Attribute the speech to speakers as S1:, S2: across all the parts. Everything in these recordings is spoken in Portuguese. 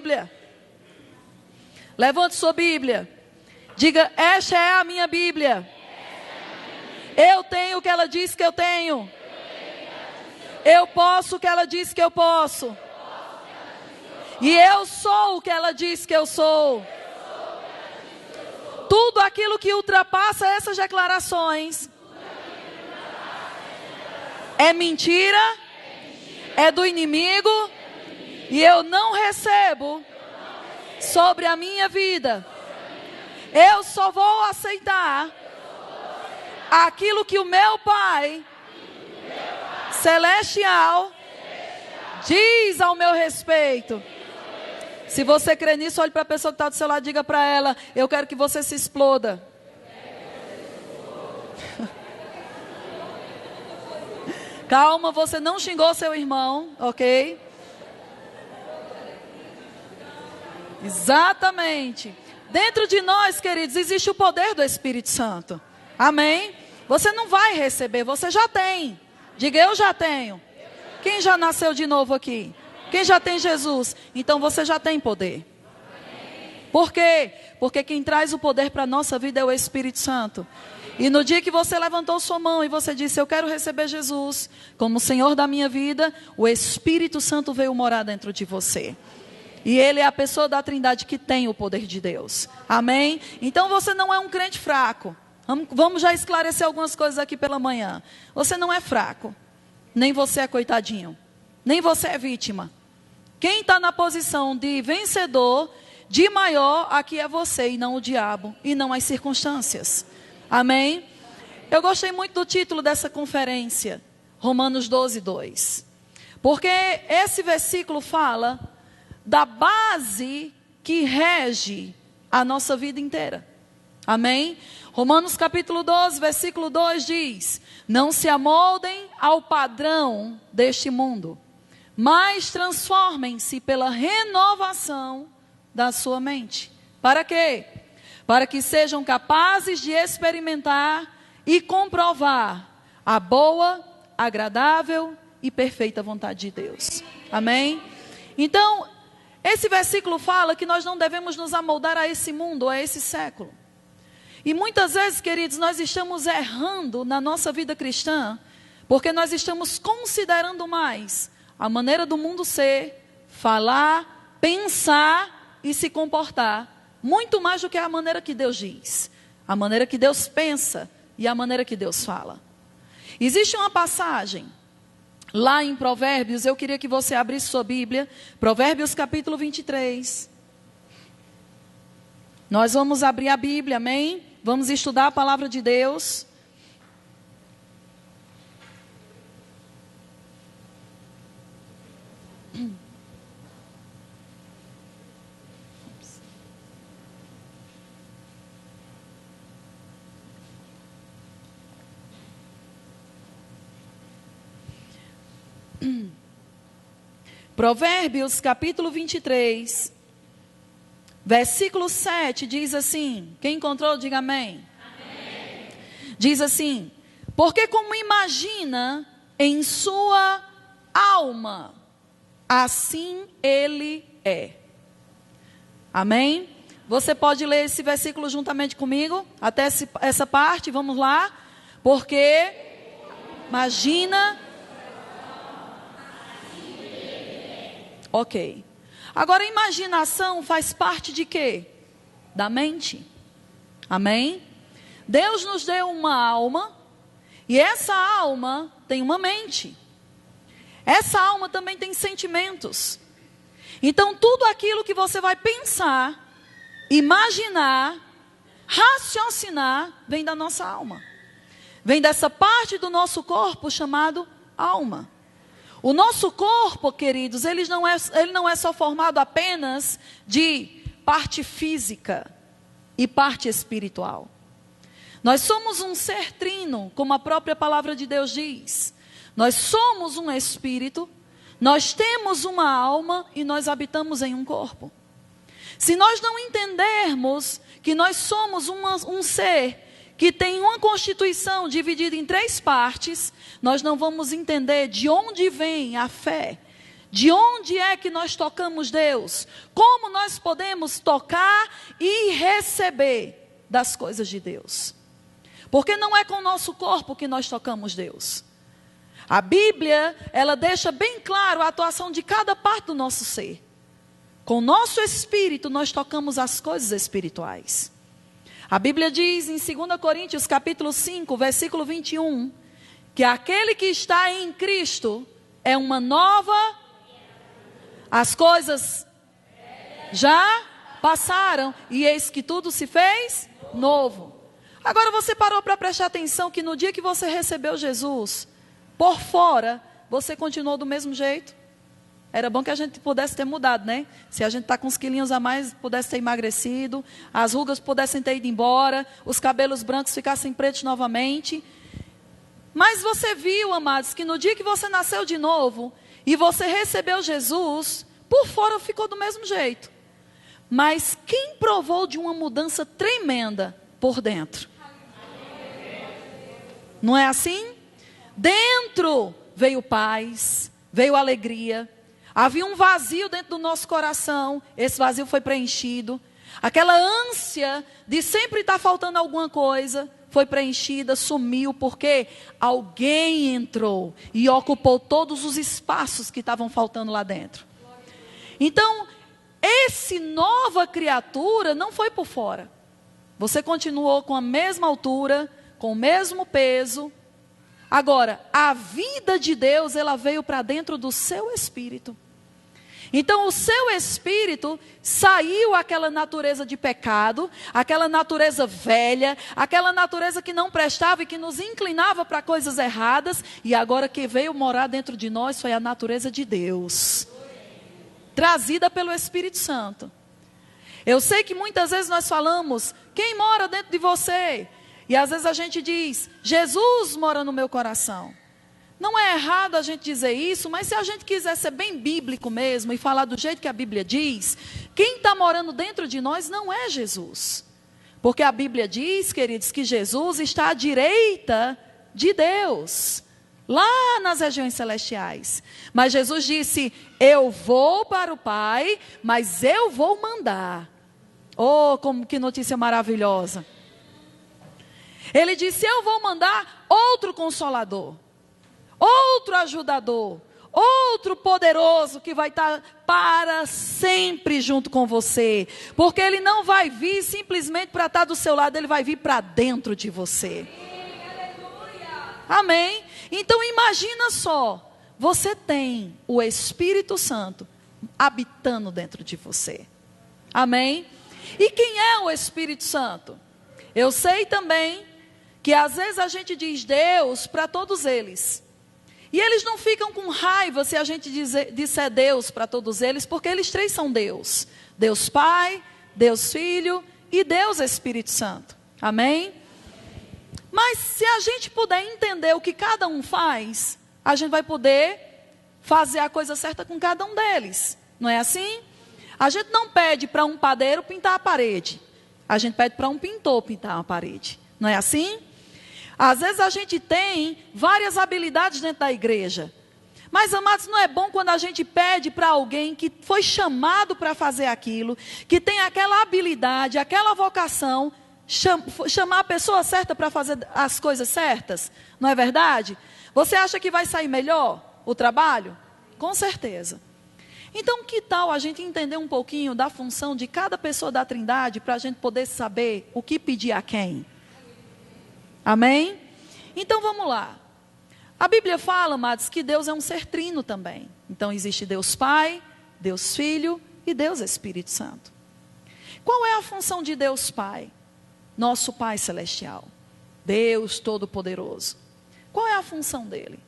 S1: Bíblia. Levante sua Bíblia. Diga, esta é a minha Bíblia. Eu tenho o que ela diz que eu tenho. Eu posso o que ela diz que eu posso. E eu sou o que ela diz que eu sou. Tudo aquilo que ultrapassa essas declarações é mentira, é do inimigo, e eu não recebo sobre a minha vida. Eu só vou aceitar aquilo que o meu Pai Celestial diz ao meu respeito. Se você crê nisso, olhe para a pessoa que está do seu lado e diga para ela: eu quero que você se exploda. Calma, você não xingou seu irmão, ok? Exatamente. Dentro de nós, queridos, existe o poder do Espírito Santo. Amém? Você não vai receber, você já tem. Diga, eu já tenho. Quem já nasceu de novo aqui? Quem já tem Jesus? Então você já tem poder. Por quê? Porque quem traz o poder para a nossa vida é o Espírito Santo. E no dia que você levantou sua mão e você disse, eu quero receber Jesus como Senhor da minha vida, o Espírito Santo veio morar dentro de você. E Ele é a pessoa da Trindade que tem o poder de Deus. Amém? Então você não é um crente fraco. Vamos já esclarecer algumas coisas aqui pela manhã. Você não é fraco. Nem você é coitadinho. Nem você é vítima. Quem está na posição de vencedor, de maior, aqui é você e não o diabo. E não as circunstâncias. Amém? Eu gostei muito do título dessa conferência. Romanos 12, 2. Porque esse versículo fala da base que rege a nossa vida inteira. Amém? Romanos capítulo 12, versículo 2 diz: não se amoldem ao padrão deste mundo, mas transformem-se pela renovação da sua mente. Para quê? Para que sejam capazes de experimentar e comprovar a boa, agradável e perfeita vontade de Deus. Amém? Então, esse versículo fala que nós não devemos nos amoldar a esse mundo, a esse século. E muitas vezes, queridos, nós estamos errando na nossa vida cristã, porque nós estamos considerando mais a maneira do mundo ser, falar, pensar e se comportar, muito mais do que a maneira que Deus diz, a maneira que Deus pensa e a maneira que Deus fala. Existe uma passagem lá em Provérbios, eu queria que você abrisse sua Bíblia, Provérbios capítulo 23. Nós vamos abrir a Bíblia, amém? Vamos estudar a palavra de Deus. Provérbios capítulo 23, versículo 7 diz assim, quem encontrou diga amém. Amém. Diz assim, porque como imagina em sua alma, assim ele é. Amém? Você pode ler esse versículo juntamente comigo, até essa parte, vamos lá. Porque imagina. Ok. Agora, a imaginação faz parte de quê? Da mente. Amém? Deus nos deu uma alma, e essa alma tem uma mente. Essa alma também tem sentimentos. Então, tudo aquilo que você vai pensar, imaginar, raciocinar, vem da nossa alma. Vem dessa parte do nosso corpo chamado alma. O nosso corpo, queridos, ele não é só formado apenas de parte física e parte espiritual. Nós somos um ser trino, como a própria palavra de Deus diz. Nós somos um espírito, nós temos uma alma e nós habitamos em um corpo. Se nós não entendermos que nós somos um ser que tem uma constituição dividida em 3 partes, nós não vamos entender de onde vem a fé, De onde é que nós tocamos Deus? Como nós podemos tocar e receber das coisas de Deus? Porque não é com o nosso corpo que nós tocamos Deus. A Bíblia, ela deixa bem claro a atuação de cada parte do nosso ser. Com o nosso espírito, nós tocamos as coisas espirituais. A Bíblia diz em 2 Coríntios capítulo 5, versículo 21, que aquele que está em Cristo é uma nova... As coisas já passaram e eis que tudo se fez novo. Agora você parou para prestar atenção que no dia que você recebeu Jesus, por fora, você continuou do mesmo jeito? Era bom que a gente pudesse ter mudado, né? Se a gente está com uns quilinhos a mais, pudesse ter emagrecido, as rugas pudessem ter ido embora, os cabelos brancos ficassem pretos novamente. Mas você viu, amados, que no dia que você nasceu de novo e você recebeu Jesus, por fora ficou do mesmo jeito. Mas quem provou de uma mudança tremenda por dentro? Não é assim? Dentro veio paz, veio alegria. Havia um vazio dentro do nosso coração. Esse vazio foi preenchido. Aquela ânsia de sempre estar faltando alguma coisa foi preenchida, sumiu, porque alguém entrou e ocupou todos os espaços que estavam faltando lá dentro. Então, esse nova criatura não foi por fora. Você continuou com a mesma altura, com o mesmo peso. Agora, a vida de Deus, ela veio para dentro do seu espírito. Então o seu espírito saiu aquela natureza de pecado, aquela natureza velha, aquela natureza que não prestava e que nos inclinava para coisas erradas, e agora que veio morar dentro de nós foi a natureza de Deus, trazida pelo Espírito Santo. Eu sei que muitas vezes nós falamos, quem mora dentro de você? E às vezes a gente diz, Jesus mora no meu coração. Não é errado a gente dizer isso, mas se a gente quiser ser bem bíblico mesmo e falar do jeito que a Bíblia diz, quem está morando dentro de nós não é Jesus. Porque a Bíblia diz, queridos, que Jesus está à direita de Deus, lá nas regiões celestiais. Mas Jesus disse, eu vou para o Pai, mas eu vou mandar. Oh, como que notícia maravilhosa. Ele disse, eu vou mandar outro Consolador. Outro ajudador, outro poderoso que vai estar para sempre junto com você. Porque ele não vai vir simplesmente para estar do seu lado, ele vai vir para dentro de você. Amém? Então imagina só, você tem o Espírito Santo habitando dentro de você. Amém? E quem é o Espírito Santo? Eu sei também que às vezes a gente diz Deus para todos eles. E eles não ficam com raiva se a gente disser Deus para todos eles, porque eles três são Deus. Deus Pai, Deus Filho e Deus Espírito Santo. Amém? Mas se a gente puder entender o que cada um faz, a gente vai poder fazer a coisa certa com cada um deles. Não é assim? A gente não pede para um padeiro pintar a parede. A gente pede para um pintor pintar a parede. Não é assim? Às vezes a gente tem várias habilidades dentro da igreja. Mas, amados, não é bom quando a gente pede para alguém que foi chamado para fazer aquilo, que tem aquela habilidade, aquela vocação, chamar a pessoa certa para fazer as coisas certas? Não é verdade? Você acha que vai sair melhor o trabalho? Com certeza. Então, que tal a gente entender um pouquinho da função de cada pessoa da Trindade para a gente poder saber o que pedir a quem? Amém? Então vamos lá. A Bíblia fala, amados, que Deus é um ser trino também. Então existe Deus Pai, Deus Filho e Deus Espírito Santo. Qual é a função de Deus Pai? Nosso Pai Celestial. Deus Todo-Poderoso. Qual é a função dele?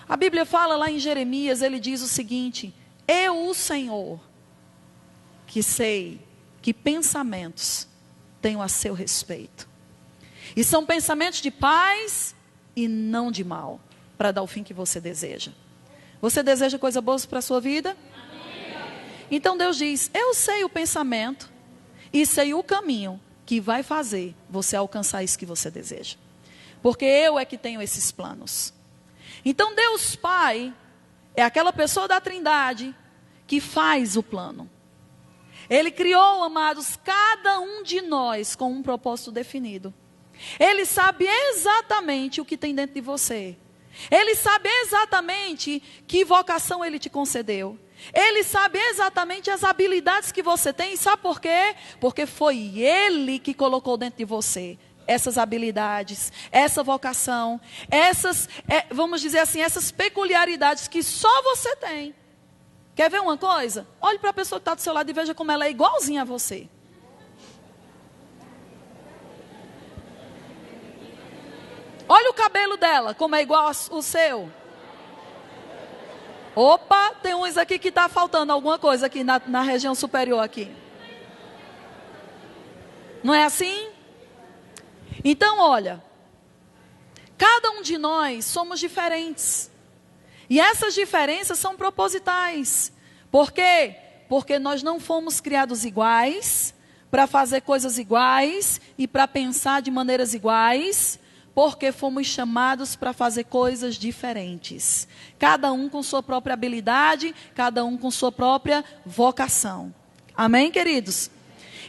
S1: A Bíblia fala lá em Jeremias, ele diz o seguinte, eu, o Senhor, que sei que pensamentos tenho a seu respeito. E são pensamentos de paz e não de mal, para dar o fim que você deseja. Você deseja coisa boa para a sua vida? Amém. Então Deus diz, eu sei o pensamento e sei o caminho que vai fazer você alcançar isso que você deseja. Porque eu é que tenho esses planos. Então Deus Pai, é aquela pessoa da Trindade que faz o plano. Ele criou, amados, cada um de nós com um propósito definido. Ele sabe exatamente o que tem dentro de você. Ele sabe exatamente que vocação Ele te concedeu. Ele sabe exatamente as habilidades que você tem. E sabe por quê? Porque foi Ele que colocou dentro de você essas habilidades, essa vocação, essas, vamos dizer assim, essas peculiaridades que só você tem. Quer ver uma coisa? Olhe para a pessoa que está do seu lado e veja como ela é igualzinha a você. Olha o cabelo dela, como é igual o seu. Opa, tem uns aqui que está faltando alguma coisa aqui na região superior aqui. Não é assim? Então, olha, cada um de nós somos diferentes. E essas diferenças são propositais. Por quê? Porque nós não fomos criados iguais, para fazer coisas iguais e para pensar de maneiras iguais, porque fomos chamados para fazer coisas diferentes. Cada um com sua própria habilidade, cada um com sua própria vocação. Amém, queridos?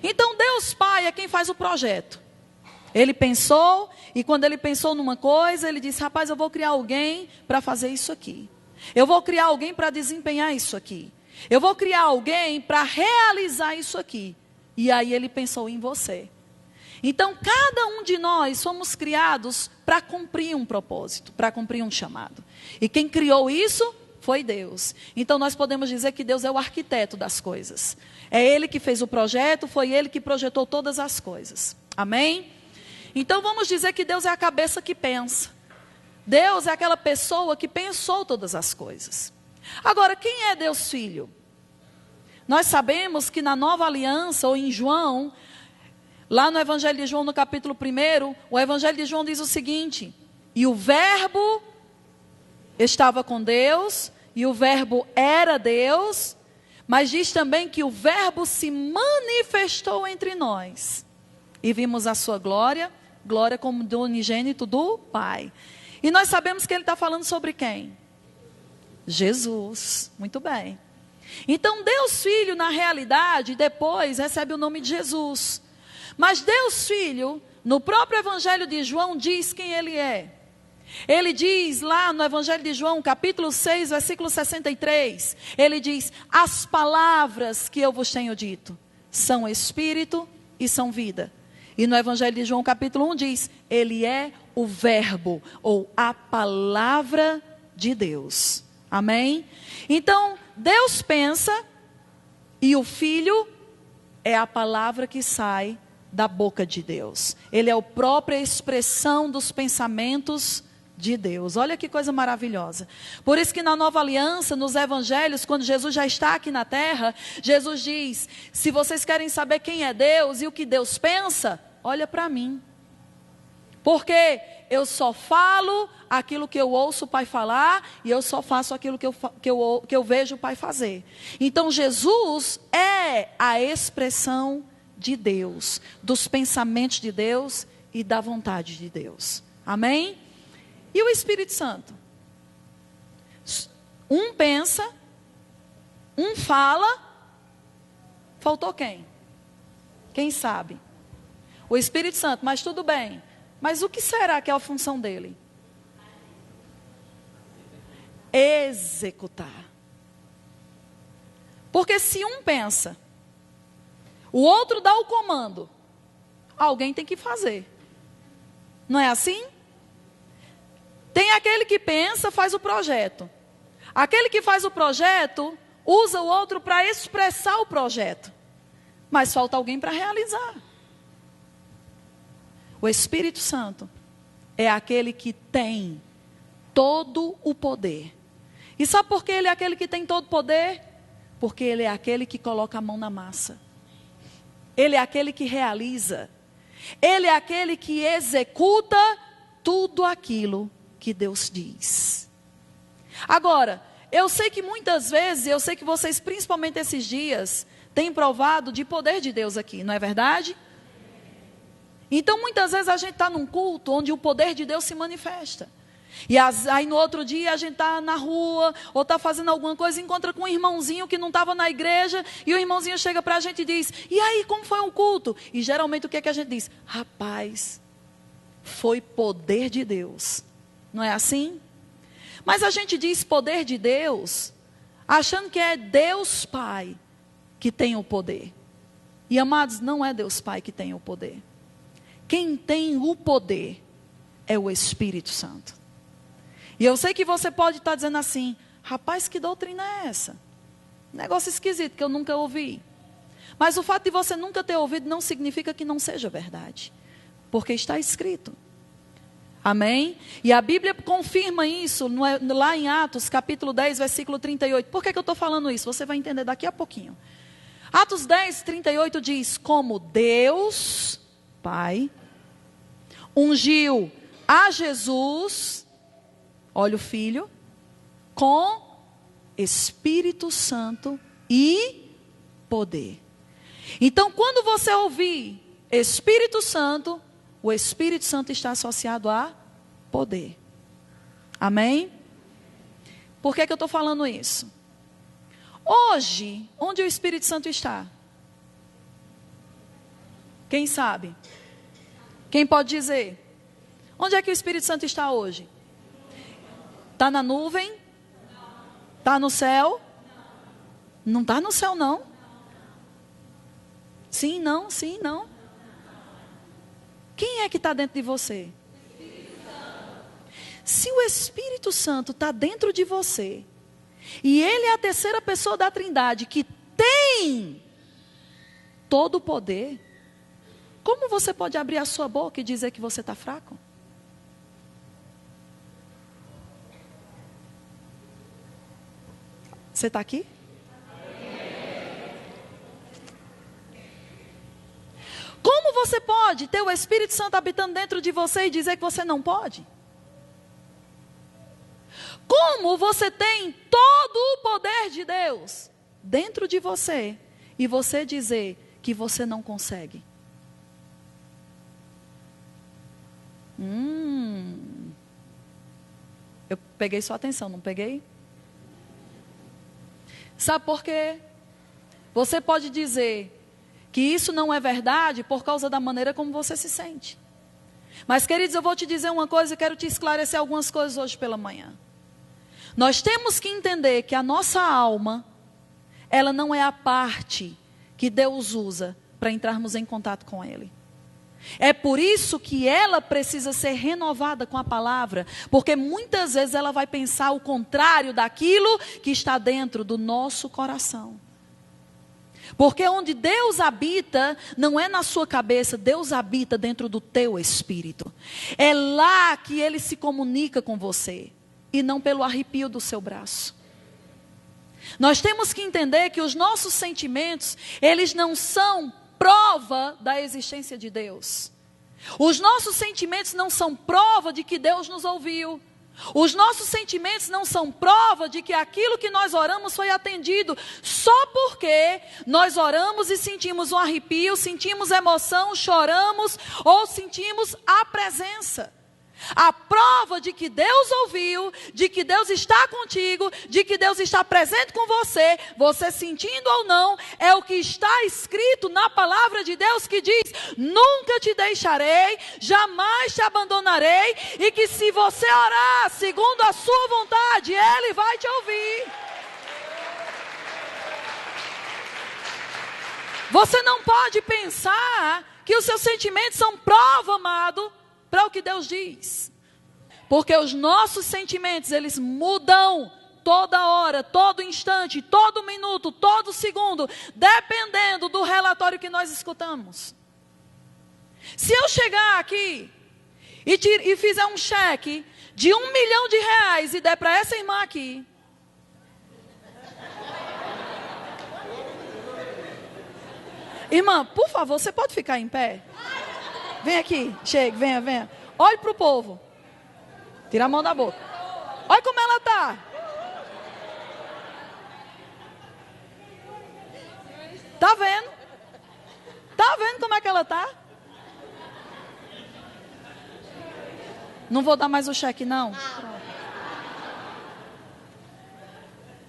S1: Então, Deus Pai é quem faz o projeto. Ele pensou, e quando ele pensou numa coisa, ele disse, rapaz, eu vou criar alguém para fazer isso aqui. Eu vou criar alguém para desempenhar isso aqui. Eu vou criar alguém para realizar isso aqui. E aí ele pensou em você. Então, cada um de nós somos criados para cumprir um propósito, para cumprir um chamado. E quem criou isso foi Deus. Então, nós podemos dizer que Deus é o arquiteto das coisas. É Ele que fez o projeto, foi Ele que projetou todas as coisas. Amém? Então, vamos dizer que Deus é a cabeça que pensa. Deus é aquela pessoa que pensou todas as coisas. Agora, quem é Deus Filho? Nós sabemos que na Nova Aliança, ou em João, lá no Evangelho de João, no capítulo 1, o Evangelho de João diz o seguinte: e o Verbo estava com Deus, e o Verbo era Deus, mas diz também que o Verbo se manifestou entre nós, e vimos a sua glória, glória como do unigênito do Pai. E nós sabemos que ele está falando sobre quem? Jesus. Muito bem. Então Deus Filho, na realidade, depois recebe o nome de Jesus. Mas Deus Filho, no próprio Evangelho de João, diz quem Ele é. Ele diz lá no Evangelho de João, capítulo 6, versículo 63, Ele diz, as palavras que eu vos tenho dito são espírito e são vida. E no Evangelho de João, capítulo 1, diz, Ele é o verbo, ou a palavra de Deus. Amém? Então, Deus pensa, e o Filho é a palavra que sai da boca de Deus. Ele é a própria expressão dos pensamentos de Deus. Olha que coisa maravilhosa. Por isso que na Nova Aliança, nos Evangelhos, quando Jesus já está aqui na terra, Jesus diz, se vocês querem saber quem é Deus e o que Deus pensa, olha para mim. Porque eu só falo aquilo que eu ouço o Pai falar, e eu só faço aquilo que eu vejo o Pai fazer. Então Jesus é a expressão de Deus, dos pensamentos de Deus e da vontade de Deus. Amém? E o Espírito Santo? Um pensa, um fala, faltou quem? Quem sabe? O Espírito Santo, mas tudo bem. Mas o que será que é a função dele? Executar. Porque se um pensa, o outro dá o comando, alguém tem que fazer. Não é assim? Tem aquele que pensa, faz o projeto. Aquele que faz o projeto, usa o outro para expressar o projeto. Mas falta alguém para realizar. O Espírito Santo é aquele que tem todo o poder. E sabe por que ele é aquele que tem todo o poder? Porque ele é aquele que coloca a mão na massa. Ele é aquele que realiza. Ele é aquele que executa tudo aquilo que Deus diz. Agora, eu sei que muitas vezes, eu sei que vocês, principalmente esses dias, têm provado de poder de Deus aqui, não é verdade? Então, muitas vezes a gente está num culto onde o poder de Deus se manifesta. E aí no outro dia a gente está na rua, ou está fazendo alguma coisa, encontra com um irmãozinho que não estava na igreja, e o irmãozinho chega para a gente e diz, e aí, como foi o culto? E geralmente o que é que a gente diz? Rapaz, foi poder de Deus. Não é assim? Mas a gente diz poder de Deus, achando que é Deus Pai que tem o poder. E amados, não é Deus Pai que tem o poder. Quem tem o poder é o Espírito Santo. E eu sei que você pode estar dizendo assim, rapaz, que doutrina é essa? Negócio esquisito que eu nunca ouvi. Mas o fato de você nunca ter ouvido não significa que não seja verdade. Porque está escrito. Amém? E a Bíblia confirma isso lá em Atos, capítulo 10, versículo 38. Por que eu estou falando isso? Você vai entender daqui a pouquinho. Atos 10, 38 diz, como Deus, Pai, ungiu a Jesus, olha o Filho, com Espírito Santo e poder. Então, quando você ouvir Espírito Santo, o Espírito Santo está associado a poder. Amém? Por que eu estou falando isso? Hoje, onde o Espírito Santo está? Quem sabe? Quem pode dizer? Onde é que o Espírito Santo está hoje? Está na nuvem? Está no céu? Não está no céu, não. Sim, não, sim, não. Quem é que está dentro de você? Se o Espírito Santo está dentro de você, e Ele é a terceira pessoa da Trindade, que tem todo o poder, como você pode abrir a sua boca e dizer que você está fraco? Você está aqui? Como você pode ter o Espírito Santo habitando dentro de você e dizer que você não pode? Como você tem todo o poder de Deus dentro de você e você dizer que você não consegue? Eu peguei sua atenção, não peguei? Sabe por quê? Você pode dizer que isso não é verdade por causa da maneira como você se sente. Mas, queridos, eu vou te dizer uma coisa, eu quero te esclarecer algumas coisas hoje pela manhã. Nós temos que entender que a nossa alma, ela não é a parte que Deus usa para entrarmos em contato com Ele. É por isso que ela precisa ser renovada com a palavra, porque muitas vezes ela vai pensar o contrário daquilo que está dentro do nosso coração. Porque onde Deus habita, não é na sua cabeça, Deus habita dentro do teu espírito. É lá que Ele se comunica com você, e não pelo arrepio do seu braço. Nós temos que entender que os nossos sentimentos, eles não são prova da existência de Deus. Os nossos sentimentos não são prova de que Deus nos ouviu. Os nossos sentimentos não são prova de que aquilo que nós oramos foi atendido. Só porque nós oramos e sentimos um arrepio, sentimos emoção, choramos ou sentimos a presença. A prova de que Deus ouviu, de que Deus está contigo, de que Deus está presente com você, você sentindo ou não, é o que está escrito na palavra de Deus que diz: nunca te deixarei, jamais te abandonarei, e que se você orar segundo a sua vontade, Ele vai te ouvir. Você não pode pensar que os seus sentimentos são prova, amado, para o que Deus diz. Porque os nossos sentimentos, eles mudam toda hora, todo instante, todo minuto, todo segundo, dependendo do relatório que nós escutamos. Se eu chegar aqui e fizer um cheque de R$1 milhão e der para essa irmã aqui, irmã, por favor, você pode ficar em pé? Vem aqui, chegue, venha. Olhe para o povo. Tira a mão da boca. Olha como ela está. Está vendo? Está vendo como é que ela está? Não vou dar mais o cheque, não.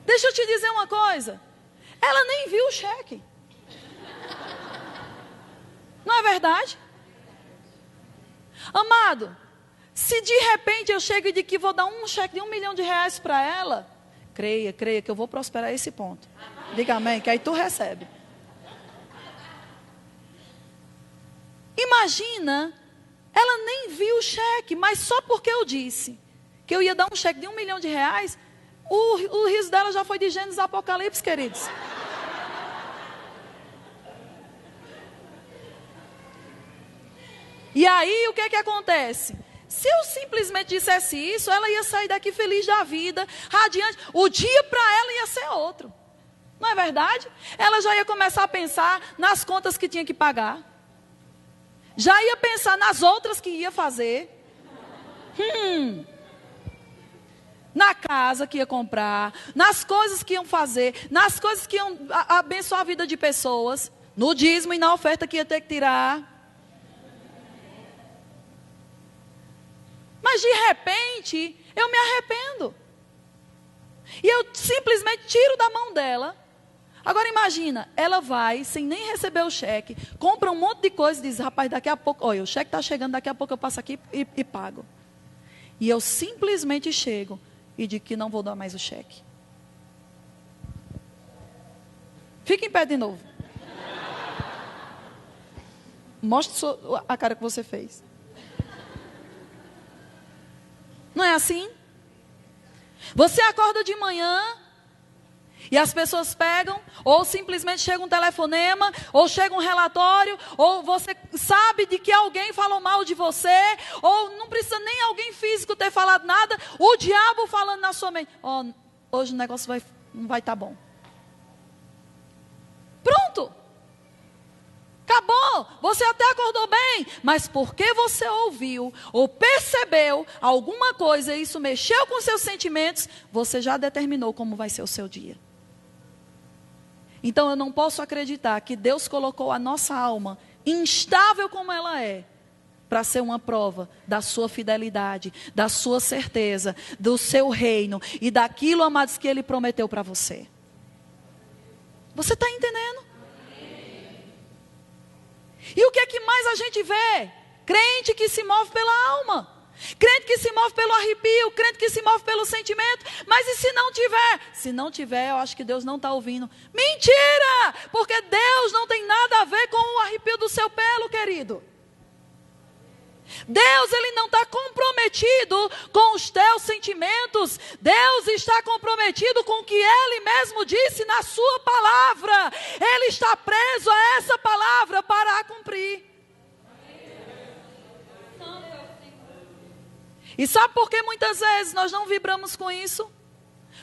S1: Deixa eu te dizer uma coisa. Ela nem viu o cheque. Não é verdade? Amado, se de repente eu chego e digo que vou dar um cheque de R$1 milhão para ela, creia que eu vou prosperar a esse ponto. Diga amém, que aí tu recebe. Imagina, ela nem viu o cheque, mas só porque eu disse que eu ia dar um cheque de R$1 milhão, o riso dela já foi de Gênesis Apocalipse, queridos. E aí, o que é que acontece? Se eu simplesmente dissesse isso, ela ia sair daqui feliz da vida, radiante. O dia para ela ia ser outro. Não é verdade? Ela já ia começar a pensar nas contas que tinha que pagar. Já ia pensar nas outras que ia fazer. Na casa que ia comprar, nas coisas que iam fazer, nas coisas que iam abençoar a vida de pessoas, no dízimo e na oferta que ia ter que tirar. Mas de repente, eu me arrependo. E eu simplesmente tiro da mão dela. Agora imagina, ela vai, sem nem receber o cheque, compra um monte de coisa e diz, rapaz, daqui a pouco, olha, o cheque está chegando, daqui a pouco eu passo aqui e pago. E eu simplesmente chego e digo que não vou dar mais o cheque. Fica em pé de novo. Mostre a cara que você fez. Não é assim? Você acorda de manhã e as pessoas pegam, ou simplesmente chega um telefonema, ou chega um relatório, ou você sabe de que alguém falou mal de você, ou não precisa nem alguém físico ter falado nada, o diabo falando na sua mente, hoje o negócio não vai estar bom. Pronto. Acabou, você até acordou bem, mas porque você ouviu ou percebeu alguma coisa e isso mexeu com seus sentimentos, você já determinou como vai ser o seu dia. Então eu não posso acreditar que Deus colocou a nossa alma, instável como ela é, para ser uma prova da sua fidelidade, da sua certeza, do seu reino e daquilo, amados, que Ele prometeu para você. Você está entendendo? E o que é que mais a gente vê? Crente que se move pela alma. Crente que se move pelo arrepio. Crente que se move pelo sentimento. Mas e se não tiver? Se não tiver, eu acho que Deus não está ouvindo. Mentira! Porque Deus não tem nada a ver com o arrepio do seu pelo, querido. Deus, Ele não está comprometido com os teus sentimentos. Deus está comprometido com o que Ele mesmo disse na sua palavra. Ele está preso a essa palavra para a cumprir. E sabe por que muitas vezes nós não vibramos com isso?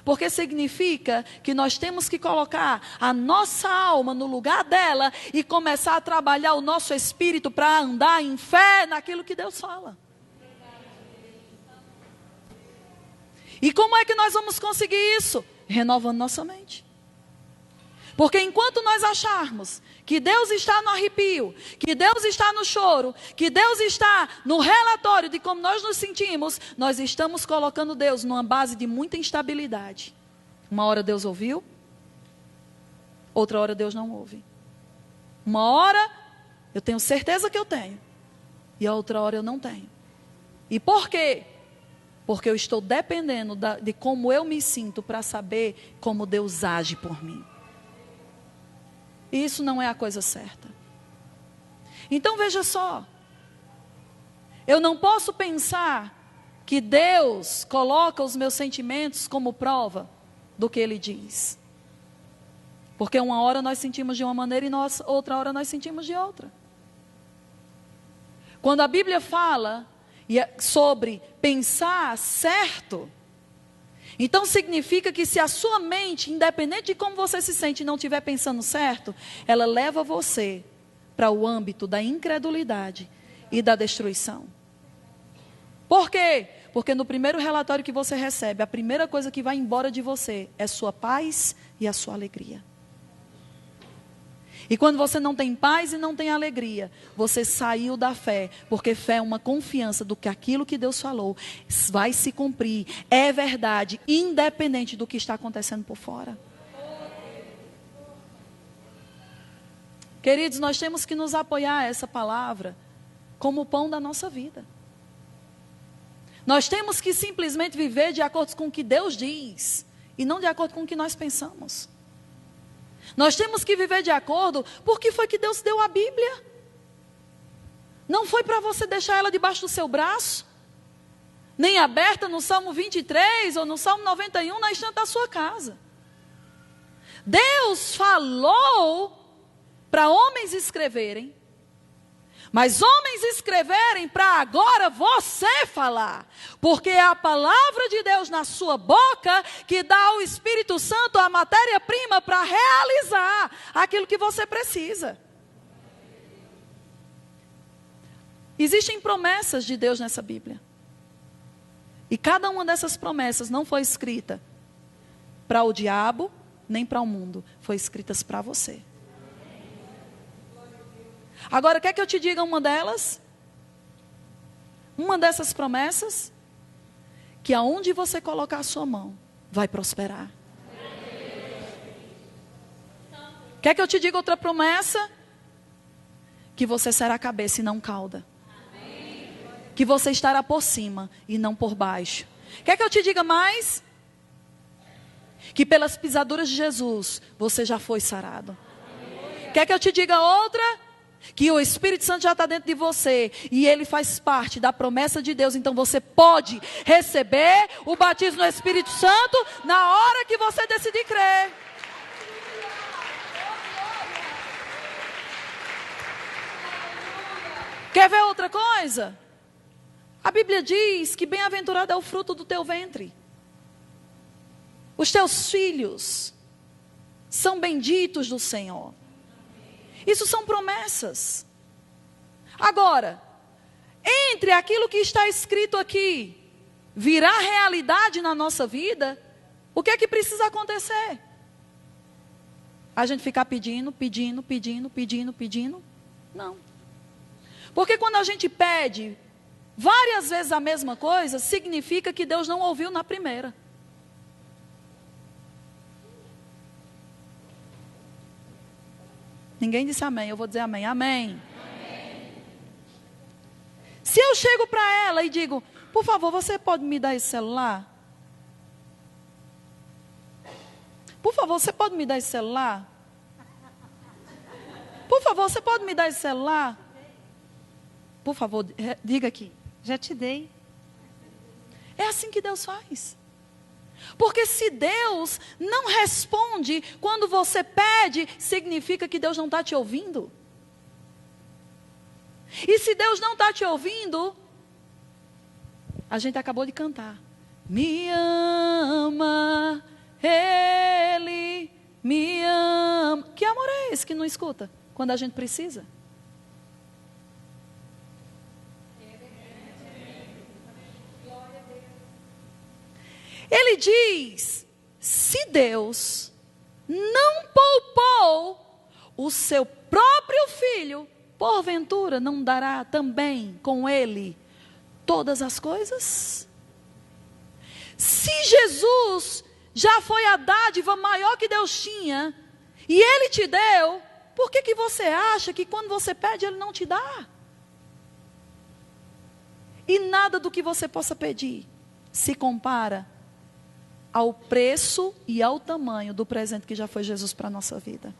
S1: Porque significa que nós temos que colocar a nossa alma no lugar dela e começar a trabalhar o nosso espírito para andar em fé naquilo que Deus fala. E como é que nós vamos conseguir isso? Renovando nossa mente. Porque enquanto nós acharmos que Deus está no arrepio, que Deus está no choro, que Deus está no relatório de como nós nos sentimos, nós estamos colocando Deus numa base de muita instabilidade. Uma hora Deus ouviu, outra hora Deus não ouve. Uma hora eu tenho certeza que eu tenho, e a outra hora eu não tenho. E por quê? Porque eu estou dependendo de como eu me sinto para saber como Deus age por mim. E isso não é a coisa certa. Então veja só. Eu não posso pensar que Deus coloca os meus sentimentos como prova do que Ele diz. Porque uma hora nós sentimos de uma maneira e outra hora nós sentimos de outra. Quando a Bíblia fala sobre pensar certo, então significa que se a sua mente, independente de como você se sente, não estiver pensando certo, ela leva você para o âmbito da incredulidade e da destruição. Por quê? Porque no primeiro relatório que você recebe, a primeira coisa que vai embora de você é sua paz e a sua alegria. E quando você não tem paz e não tem alegria, você saiu da fé, porque fé é uma confiança do que aquilo que Deus falou vai se cumprir, é verdade, independente do que está acontecendo por fora. Queridos, nós temos que nos apoiar a essa palavra como o pão da nossa vida. Nós temos que simplesmente viver de acordo com o que Deus diz e não de acordo com o que nós pensamos. Nós temos que viver de acordo porque foi que Deus deu a Bíblia. Não foi para você deixar ela debaixo do seu braço, nem aberta no Salmo 23 ou no Salmo 91 na estante da sua casa. Deus falou para homens escreverem, mas homens escreverem para agora você falar, porque é a palavra de Deus na sua boca que dá ao Espírito Santo a matéria-prima para realizar aquilo que você precisa. Existem promessas de Deus nessa Bíblia, e cada uma dessas promessas não foi escrita para o diabo, nem para o mundo, foi escritas para você. Agora, quer que eu te diga uma delas? Uma dessas promessas? Que aonde você colocar a sua mão, vai prosperar. Quer que eu te diga outra promessa? Que você será cabeça e não cauda. Que você estará por cima e não por baixo. Quer que eu te diga mais? Que pelas pisaduras de Jesus, você já foi sarado. Quer que eu te diga outra? Que o Espírito Santo já está dentro de você e ele faz parte da promessa de Deus. Então você pode receber o batismo no Espírito Santo na hora que você decidir crer. Quer ver outra coisa? A Bíblia diz que bem-aventurado é o fruto do teu ventre. Os teus filhos são benditos do Senhor. Isso são promessas. Agora, entre aquilo que está escrito aqui, virar realidade na nossa vida, o que é que precisa acontecer? A gente ficar pedindo? Não. Porque quando a gente pede várias vezes a mesma coisa, significa que Deus não ouviu na primeira. Ninguém disse amém, eu vou dizer amém. Amém. Se eu chego para ela e digo, por favor, você pode me dar esse celular? Por favor, você pode me dar esse celular? Por favor, você pode me dar esse celular? Por favor, diga aqui.
S2: Já te dei.
S1: É assim que Deus faz. Porque se Deus não responde quando você pede, significa que Deus não está te ouvindo. E se Deus não está te ouvindo, a gente acabou de cantar. Me ama, Ele me ama. Que amor é esse que não escuta quando a gente precisa? Ele diz, se Deus não poupou o seu próprio filho, porventura não dará também com ele todas as coisas? Se Jesus já foi a dádiva maior que Deus tinha, e Ele te deu, por que você acha que quando você pede Ele não te dá? E nada do que você possa pedir se compara ao preço e ao tamanho do presente que já foi Jesus para a nossa vida.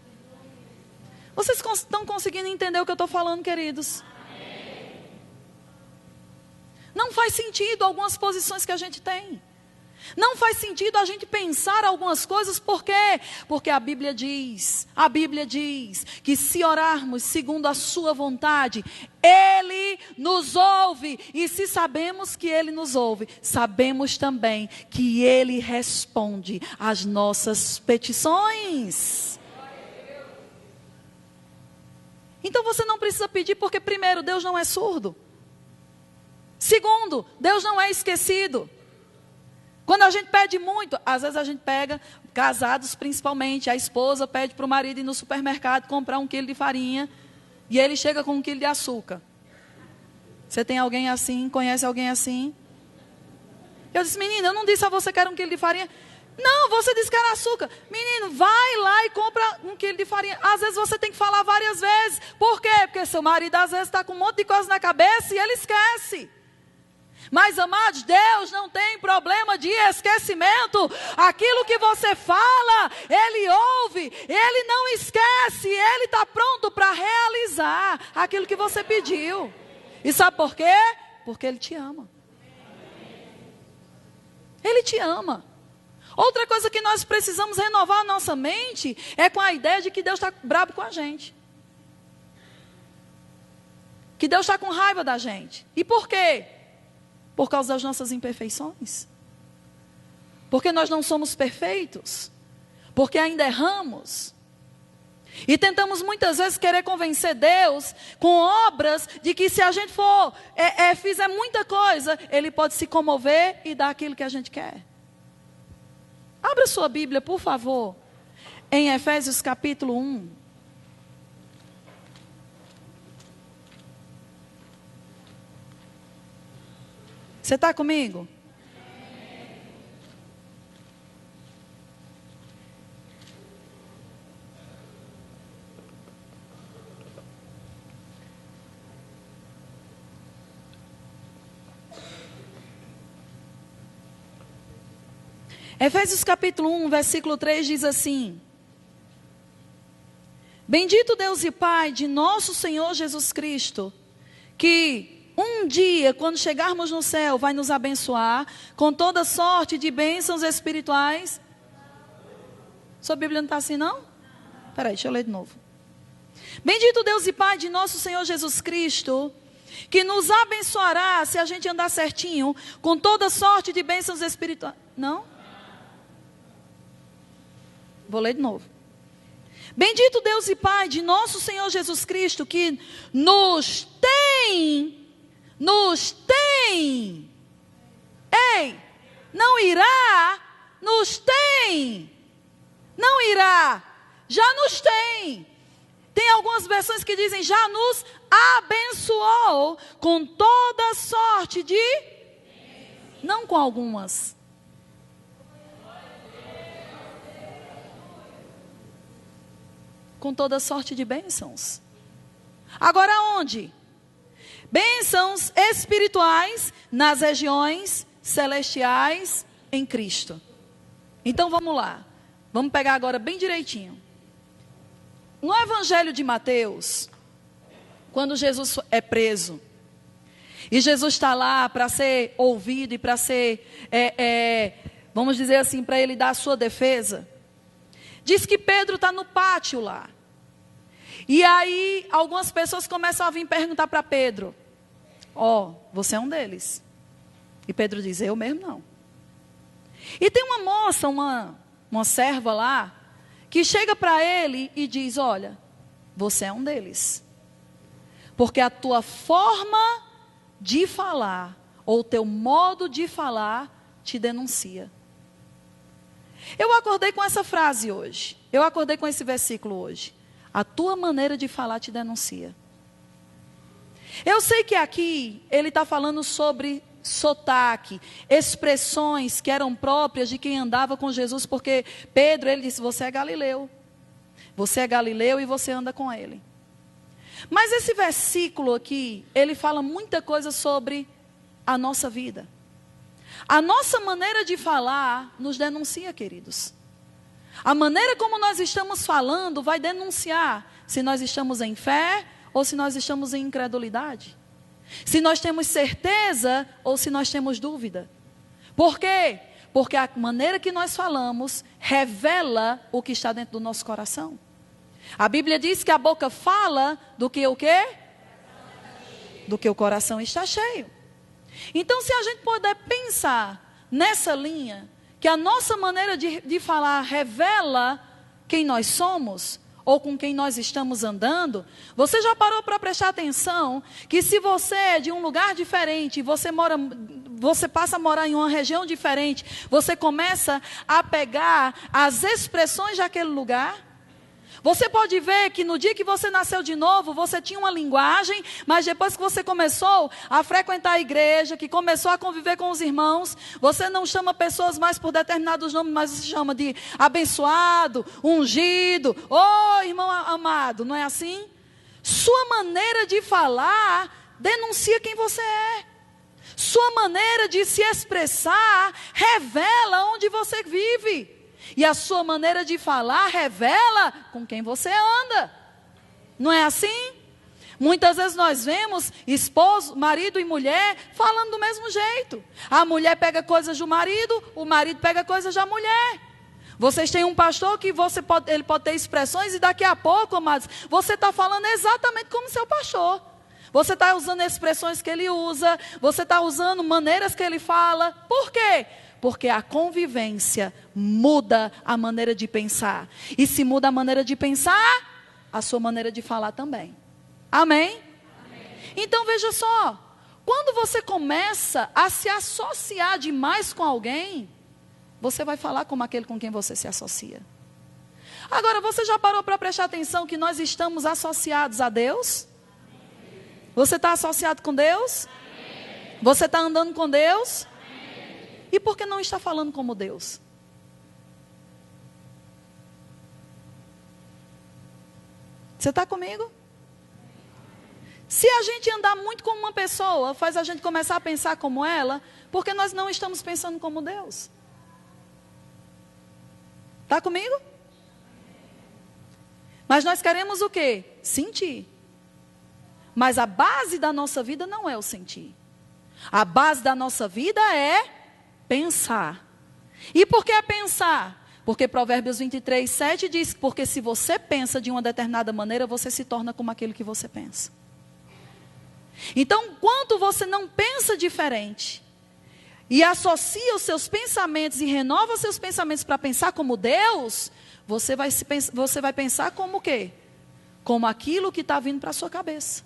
S1: Vocês estão conseguindo entender o que eu estou falando, queridos? Não faz sentido algumas posições que a gente tem. Não faz sentido a gente pensar algumas coisas, por quê? Porque a Bíblia diz que se orarmos segundo a sua vontade, Ele nos ouve. E se sabemos que Ele nos ouve, sabemos também que Ele responde às nossas petições. Então você não precisa pedir, porque primeiro, Deus não é surdo. Segundo, Deus não é esquecido. Quando a gente pede muito, às vezes a gente pega, casados principalmente, a esposa pede para o marido ir no supermercado comprar 1 quilo de farinha e ele chega com 1 quilo de açúcar. Você tem alguém assim? Conhece alguém assim? Eu disse, menina, eu não disse a você que era 1 quilo de farinha. Não, você disse que era açúcar. Menino, vai lá e compra 1 quilo de farinha. Às vezes você tem que falar várias vezes. Por quê? Porque seu marido às vezes está com um monte de coisa na cabeça e ele esquece. Mas, amados, Deus não tem problema de esquecimento. Aquilo que você fala, Ele ouve, Ele não esquece, Ele está pronto para realizar aquilo que você pediu. E sabe por quê? Porque Ele te ama. Ele te ama. Outra coisa que nós precisamos renovar a nossa mente é com a ideia de que Deus está bravo com a gente. Que Deus está com raiva da gente. E por quê? Por causa das nossas imperfeições. Porque nós não somos perfeitos. Porque ainda erramos. E tentamos muitas vezes querer convencer Deus com obras de que se a gente for, fizer muita coisa, Ele pode se comover e dar aquilo que a gente quer. Abra sua Bíblia, por favor, em Efésios capítulo 1. Você está comigo? Efésios capítulo 1, versículo 3 diz assim: Bendito Deus e Pai de nosso Senhor Jesus Cristo, que um dia, quando chegarmos no céu, vai nos abençoar com toda sorte de bênçãos espirituais. Sua Bíblia não está assim, não? Espera aí, deixa eu ler de novo. Bendito Deus e Pai de nosso Senhor Jesus Cristo, que nos abençoará se a gente andar certinho com toda sorte de bênçãos espirituais. Não? Vou ler de novo. Bendito Deus e Pai de nosso Senhor Jesus Cristo, que nos tem, ei, não irá, nos tem, não irá, já nos tem. Tem algumas versões que dizem, já nos abençoou com toda sorte de, não com algumas. Com toda sorte de bênçãos. Agora onde? Bênçãos espirituais nas regiões celestiais em Cristo. Então vamos lá. Vamos pegar agora bem direitinho. No Evangelho de Mateus, quando Jesus é preso, e Jesus está lá para ser ouvido e para ser, vamos dizer assim, para ele dar a sua defesa, diz que Pedro está no pátio lá. E aí, algumas pessoas começam a vir perguntar para Pedro: você é um deles? E Pedro diz: eu mesmo não. E tem uma moça, uma serva lá, que chega para ele e diz: olha, você é um deles. Porque a tua forma de falar, ou o teu modo de falar, te denuncia. Eu acordei com essa frase hoje. Eu acordei com esse versículo hoje. A tua maneira de falar te denuncia. Eu sei que aqui ele está falando sobre sotaque, expressões que eram próprias de quem andava com Jesus, porque Pedro, ele disse, você é galileu. Você é galileu e você anda com ele. Mas esse versículo aqui, ele fala muita coisa sobre a nossa vida. A nossa maneira de falar nos denuncia, queridos. A maneira como nós estamos falando vai denunciar se nós estamos em fé ou se nós estamos em incredulidade. Se nós temos certeza ou se nós temos dúvida. Por quê? Porque a maneira que nós falamos revela o que está dentro do nosso coração. A Bíblia diz que a boca fala do que o quê? Do que o coração está cheio. Então, se a gente puder pensar nessa linha, que a nossa maneira de falar revela quem nós somos, ou com quem nós estamos andando, você já parou para prestar atenção que se você é de um lugar diferente, você você passa a morar em uma região diferente, você começa a pegar as expressões daquele lugar. Você pode ver que no dia que você nasceu de novo, você tinha uma linguagem, mas depois que você começou a frequentar a igreja, que começou a conviver com os irmãos, você não chama pessoas mais por determinados nomes, mas você chama de abençoado, ungido, irmão amado, não é assim? Sua maneira de falar denuncia quem você é. Sua maneira de se expressar revela onde você vive. E a sua maneira de falar revela com quem você anda. Não é assim? Muitas vezes nós vemos esposo, marido e mulher falando do mesmo jeito. A mulher pega coisas do marido, o marido pega coisas da mulher. Vocês têm um pastor que ele pode ter expressões e daqui a pouco, amados, você está falando exatamente como seu pastor. Você está usando expressões que ele usa, você está usando maneiras que ele fala. Por quê? Porque a convivência muda a maneira de pensar. E se muda a maneira de pensar, a sua maneira de falar também. Amém? Amém. Então veja só, quando você começa a se associar demais com alguém, você vai falar como aquele com quem você se associa. Agora, você já parou para prestar atenção que nós estamos associados a Deus? Você está associado com Deus? Você está andando com Deus? E por que não está falando como Deus? Você está comigo? Se a gente andar muito como uma pessoa, faz a gente começar a pensar como ela, porque nós não estamos pensando como Deus. Está comigo? Mas nós queremos o quê? Sentir. Mas a base da nossa vida não é o sentir. A base da nossa vida é pensar. E por que pensar? Porque Provérbios 23, 7 diz, porque se você pensa de uma determinada maneira, você se torna como aquilo que você pensa. Então, enquanto você não pensa diferente, e associa os seus pensamentos e renova os seus pensamentos para pensar como Deus, você vai pensar como o quê? Como aquilo que está vindo para a sua cabeça.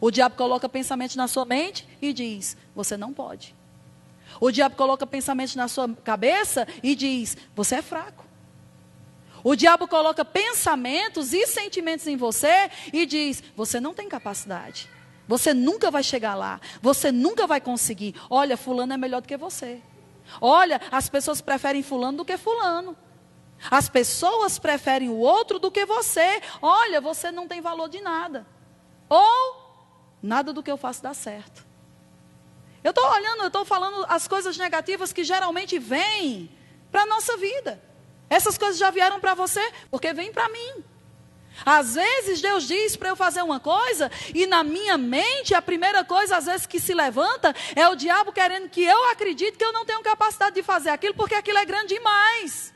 S1: O diabo coloca pensamentos na sua mente e diz, você não pode. O diabo coloca pensamentos na sua cabeça e diz, você é fraco. O diabo coloca pensamentos e sentimentos em você e diz, você não tem capacidade. Você nunca vai chegar lá. Você nunca vai conseguir. Olha, fulano é melhor do que você. Olha, as pessoas preferem fulano do que fulano. As pessoas preferem o outro do que você. Olha, você não tem valor de nada. Ou, nada do que eu faço dá certo. Eu estou falando as coisas negativas que geralmente vêm para a nossa vida. Essas coisas já vieram para você, porque vêm para mim. Às vezes Deus diz para eu fazer uma coisa, e na minha mente a primeira coisa às vezes que se levanta é o diabo querendo que eu acredite que eu não tenho capacidade de fazer aquilo, porque aquilo é grande demais.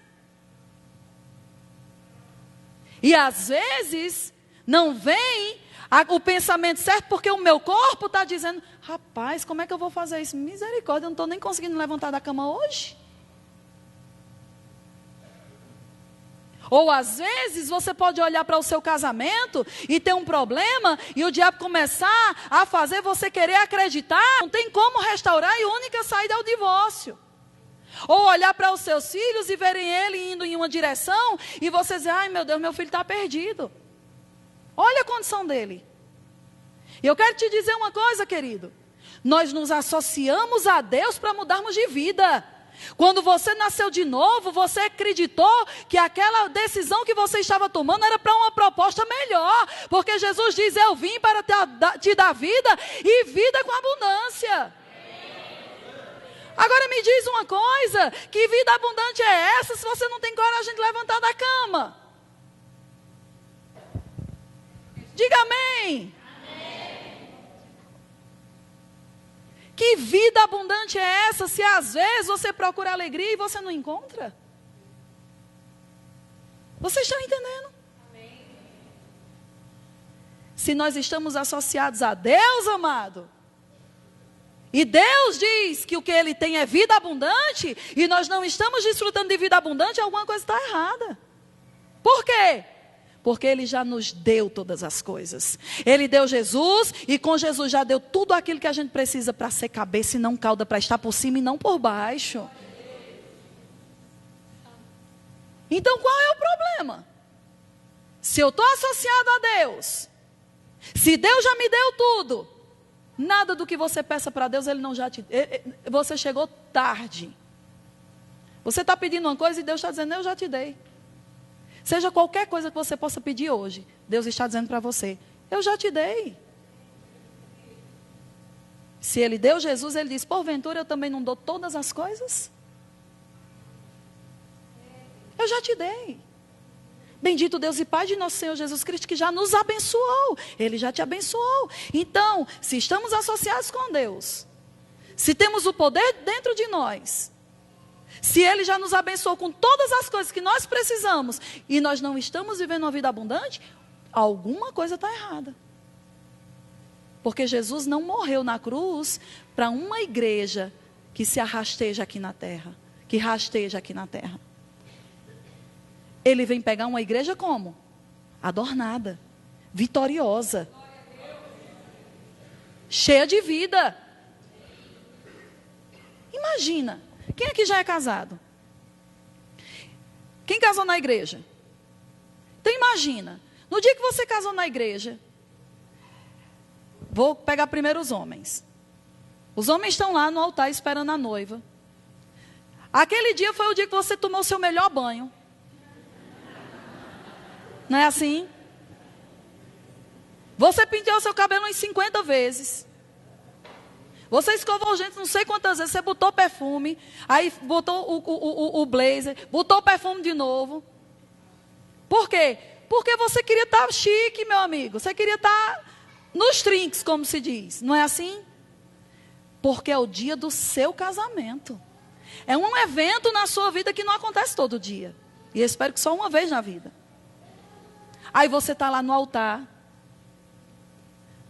S1: E às vezes não vem o pensamento certo, porque o meu corpo está dizendo, rapaz, como é que eu vou fazer isso? Misericórdia, eu não estou nem conseguindo levantar da cama hoje. Ou às vezes você pode olhar para o seu casamento e ter um problema, e o diabo começar a fazer você querer acreditar, não tem como restaurar e a única saída é o divórcio. Ou olhar para os seus filhos e verem ele indo em uma direção, e você dizer, ai meu Deus, meu filho está perdido. Olha a condição dele. E eu quero te dizer uma coisa, querido. Nós nos associamos a Deus para mudarmos de vida. Quando você nasceu de novo, você acreditou que aquela decisão que você estava tomando era para uma proposta melhor. Porque Jesus diz, eu vim para te dar vida e vida com abundância. Agora me diz uma coisa, que vida abundante é essa se você não tem coragem de levantar da cama? Diga amém. Que vida abundante é essa se às vezes você procura alegria e você não encontra? Vocês estão entendendo? Amém. Se nós estamos associados a Deus, amado, e Deus diz que o que Ele tem é vida abundante, e nós não estamos desfrutando de vida abundante, alguma coisa está errada. Por quê? Porque Ele já nos deu todas as coisas. Ele deu Jesus e com Jesus já deu tudo aquilo que a gente precisa para ser cabeça e não cauda, para estar por cima e não por baixo. Então qual é o problema? Se eu estou associado a Deus, se Deus já me deu tudo, nada do que você peça para Deus, Ele não já te deu. Você chegou tarde. Você está pedindo uma coisa e Deus está dizendo, eu já te dei. Seja qualquer coisa que você possa pedir hoje, Deus está dizendo para você, eu já te dei. Se Ele deu Jesus, Ele diz, porventura eu também não dou todas as coisas? Eu já te dei. Bendito Deus e Pai de nosso Senhor Jesus Cristo, que já nos abençoou. Ele já te abençoou. Então, se estamos associados com Deus, se temos o poder dentro de nós, se Ele já nos abençoou com todas as coisas que nós precisamos, e nós não estamos vivendo uma vida abundante, alguma coisa está errada. Porque Jesus não morreu na cruz para uma igreja que se arrasteja aqui na terra, que rasteja aqui na terra. Ele vem pegar uma igreja como? Adornada, vitoriosa, cheia de vida. Imagina, quem aqui já é casado? Quem casou na igreja? Então imagina, no dia que você casou na igreja, vou pegar primeiro os homens. Os homens estão lá no altar esperando a noiva. Aquele dia foi o dia que você tomou o seu melhor banho. Não é assim? Você penteou seu cabelo umas 50 vezes. Você escovou os dentes não sei quantas vezes. Você botou perfume. Aí botou o blazer. Botou o perfume de novo. Por quê? Porque você queria estar chique, meu amigo. Você queria estar nos trinques, como se diz. Não é assim? Porque é o dia do seu casamento. É um evento na sua vida que não acontece todo dia. E eu espero que só uma vez na vida. Aí você está lá no altar,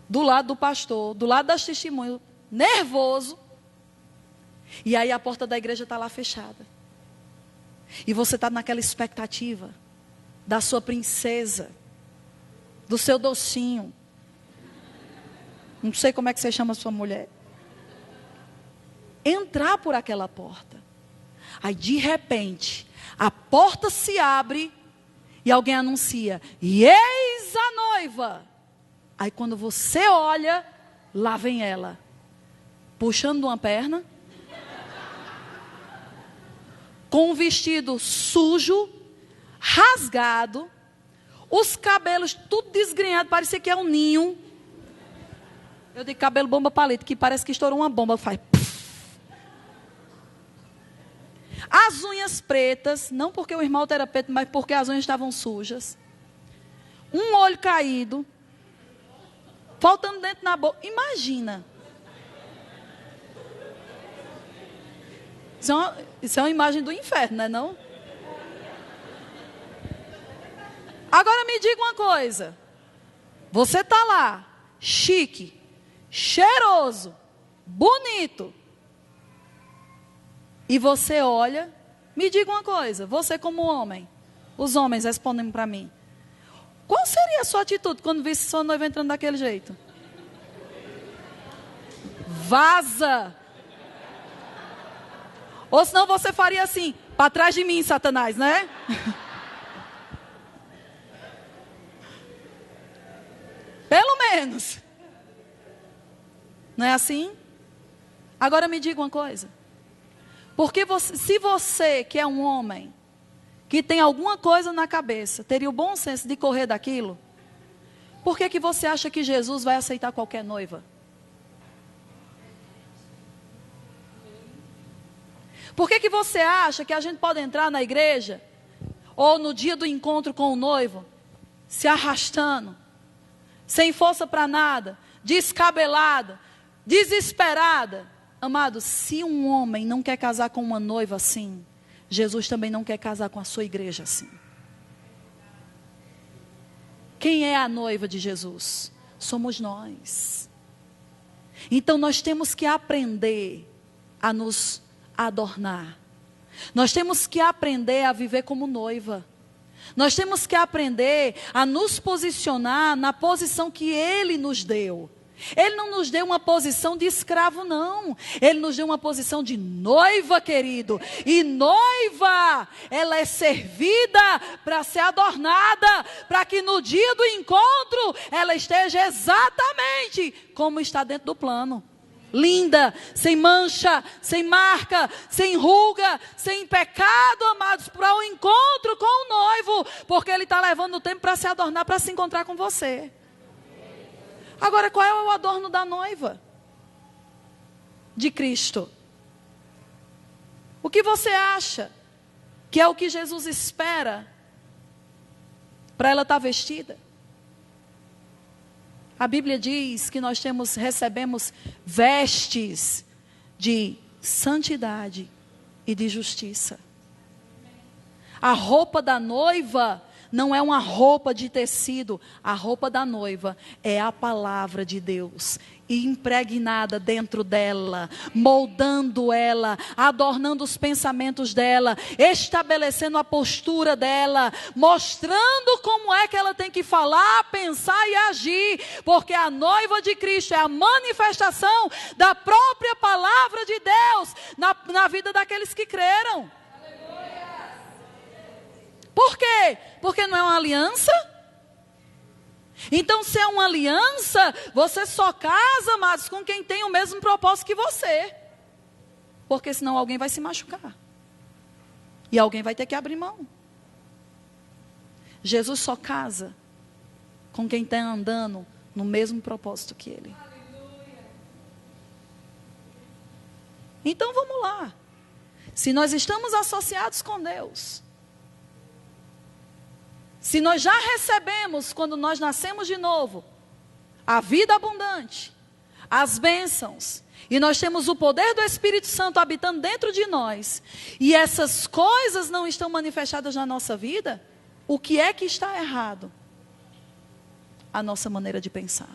S1: do lado do pastor, do lado das testemunhas, nervoso. E aí a porta da igreja está lá fechada. E você está naquela expectativa da sua princesa, do seu docinho. Não sei como é que você chama a sua mulher. Entrar por aquela porta. Aí de repente, a porta se abre e alguém anuncia, e eis a noiva. Aí quando você olha, lá vem ela, puxando uma perna, com um vestido sujo, rasgado, os cabelos tudo desgrenhado, parecia que é um ninho. Eu digo cabelo bomba palito, que parece que estourou uma bomba, faz puff. As unhas pretas, não porque o esmalte era preto, mas porque as unhas estavam sujas. Um olho caído, faltando dentro na boca. Imagina. Isso é uma imagem do inferno, não é não? Agora me diga uma coisa. Você está lá, chique, cheiroso, bonito. E você olha, me diga uma coisa, você como homem, os homens respondem para mim. Qual seria a sua atitude quando visse sua noiva entrando daquele jeito? Vaza! Ou senão você faria assim, para trás de mim, Satanás, né? Pelo menos. Não é assim? Agora me diga uma coisa. Porque se você, que é um homem, que tem alguma coisa na cabeça, teria o bom senso de correr daquilo, por que você acha que Jesus vai aceitar qualquer noiva? Por que você acha que a gente pode entrar na igreja, ou no dia do encontro com o noivo, se arrastando, sem força para nada, descabelada, desesperada? Amado, se um homem não quer casar com uma noiva assim, Jesus também não quer casar com a sua igreja assim. Quem é a noiva de Jesus? Somos nós. Então nós temos que aprender a nos adornar. Nós temos que aprender a viver como noiva. Nós temos que aprender a nos posicionar na posição que Ele nos deu. Ele não nos deu uma posição de escravo, não. Ele nos deu uma posição de noiva, querido. E noiva, ela é servida para ser adornada, para que no dia do encontro, ela esteja exatamente como está dentro do plano. Linda, sem mancha, sem marca, sem ruga, sem pecado, amados, para o encontro com o noivo. Porque ele está levando o tempo para se adornar, para se encontrar com você. Agora, qual é o adorno da noiva? De Cristo. O que você acha que é o que Jesus espera para ela estar vestida? A Bíblia diz que nós recebemos vestes de santidade e de justiça. A roupa da noiva não é uma roupa de tecido. A roupa da noiva é a palavra de Deus, impregnada dentro dela, moldando ela, adornando os pensamentos dela, estabelecendo a postura dela, mostrando como é que ela tem que falar, pensar e agir, porque a noiva de Cristo é a manifestação da própria palavra de Deus na vida daqueles que creram. Por quê? Porque não é uma aliança? Então, se é uma aliança, você só casa, amados, com quem tem o mesmo propósito que você. Porque senão alguém vai se machucar. E alguém vai ter que abrir mão. Jesus só casa com quem está andando no mesmo propósito que ele. Então, vamos lá. Se nós estamos associados com Deus, se nós já recebemos, quando nós nascemos de novo, a vida abundante, as bênçãos, e nós temos o poder do Espírito Santo habitando dentro de nós, e essas coisas não estão manifestadas na nossa vida, o que é que está errado? A nossa maneira de pensar,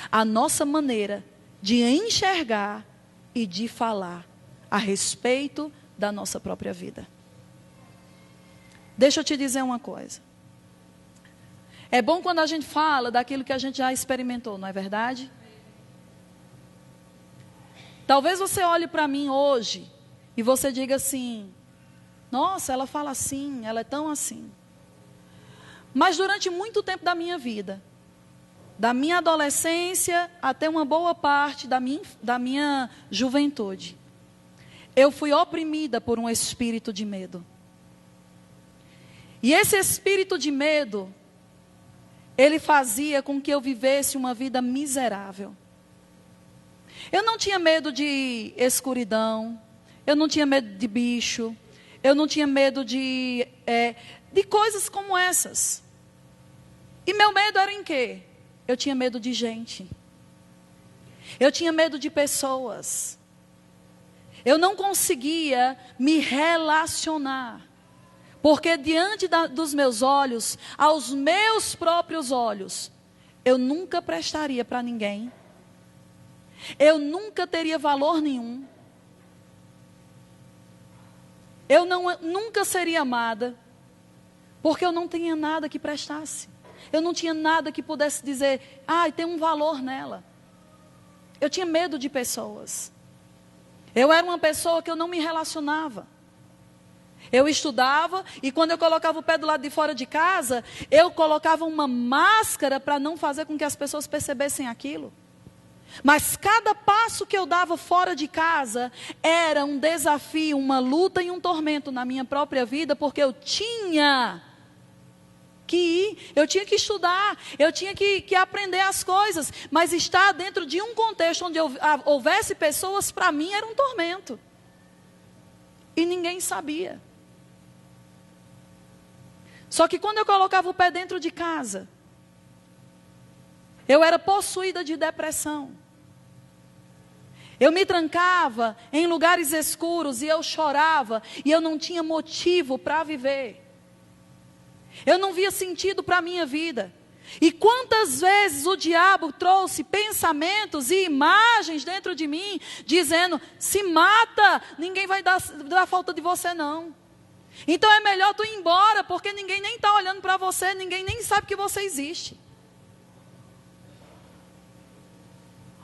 S1: a nossa maneira de enxergar e de falar a respeito da nossa própria vida. Deixa eu te dizer uma coisa. É bom quando a gente fala daquilo que a gente já experimentou, não é verdade? Talvez você olhe para mim hoje e você diga assim: nossa, ela fala assim, ela é tão assim. Mas durante muito tempo da minha vida, da minha adolescência até uma boa parte da minha juventude, eu fui oprimida por um espírito de medo. E esse espírito de medo, ele fazia com que eu vivesse uma vida miserável. Eu não tinha medo de escuridão, eu não tinha medo de bicho, eu não tinha medo de coisas como essas. E meu medo era em quê? Eu tinha medo de gente. Eu tinha medo de pessoas. Eu não conseguia me relacionar. Porque diante dos meus olhos, aos meus próprios olhos, eu nunca prestaria para ninguém. Eu nunca teria valor nenhum. Eu nunca seria amada. Porque eu não tinha nada que prestasse. Eu não tinha nada que pudesse dizer, tem um valor nela. Eu tinha medo de pessoas. Eu era uma pessoa que eu não me relacionava. Eu estudava e quando eu colocava o pé do lado de fora de casa, eu colocava uma máscara para não fazer com que as pessoas percebessem aquilo. Mas cada passo que eu dava fora de casa era um desafio, uma luta e um tormento na minha própria vida, porque eu tinha que ir, eu tinha que estudar, eu tinha que aprender as coisas, mas estar dentro de um contexto onde houvesse pessoas, para mim era um tormento. E ninguém sabia. Só que quando eu colocava o pé dentro de casa, eu era possuída de depressão. Eu me trancava em lugares escuros e eu chorava e eu não tinha motivo para viver. Eu não via sentido para a minha vida. E quantas vezes o diabo trouxe pensamentos e imagens dentro de mim, dizendo, se mata, ninguém vai dar falta de você não. Então é melhor tu ir embora, porque ninguém nem está olhando para você, ninguém nem sabe que você existe.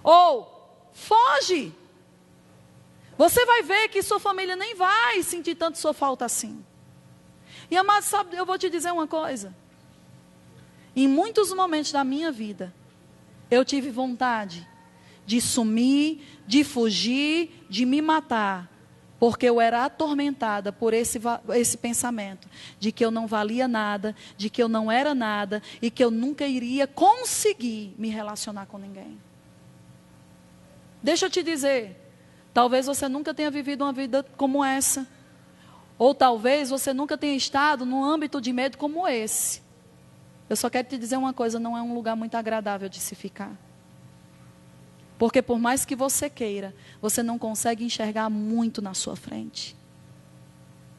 S1: Ou, foge. Você vai ver que sua família nem vai sentir tanto sua falta assim. E amado, sabe, eu vou te dizer uma coisa. Em muitos momentos da minha vida, eu tive vontade de sumir, de fugir, de me matar. Porque eu era atormentada por esse pensamento de que eu não valia nada, de que eu não era nada e que eu nunca iria conseguir me relacionar com ninguém. Deixa eu te dizer, talvez você nunca tenha vivido uma vida como essa. Ou talvez você nunca tenha estado num âmbito de medo como esse. Eu só quero te dizer uma coisa, não é um lugar muito agradável de se ficar. Porque por mais que você queira, você não consegue enxergar muito na sua frente.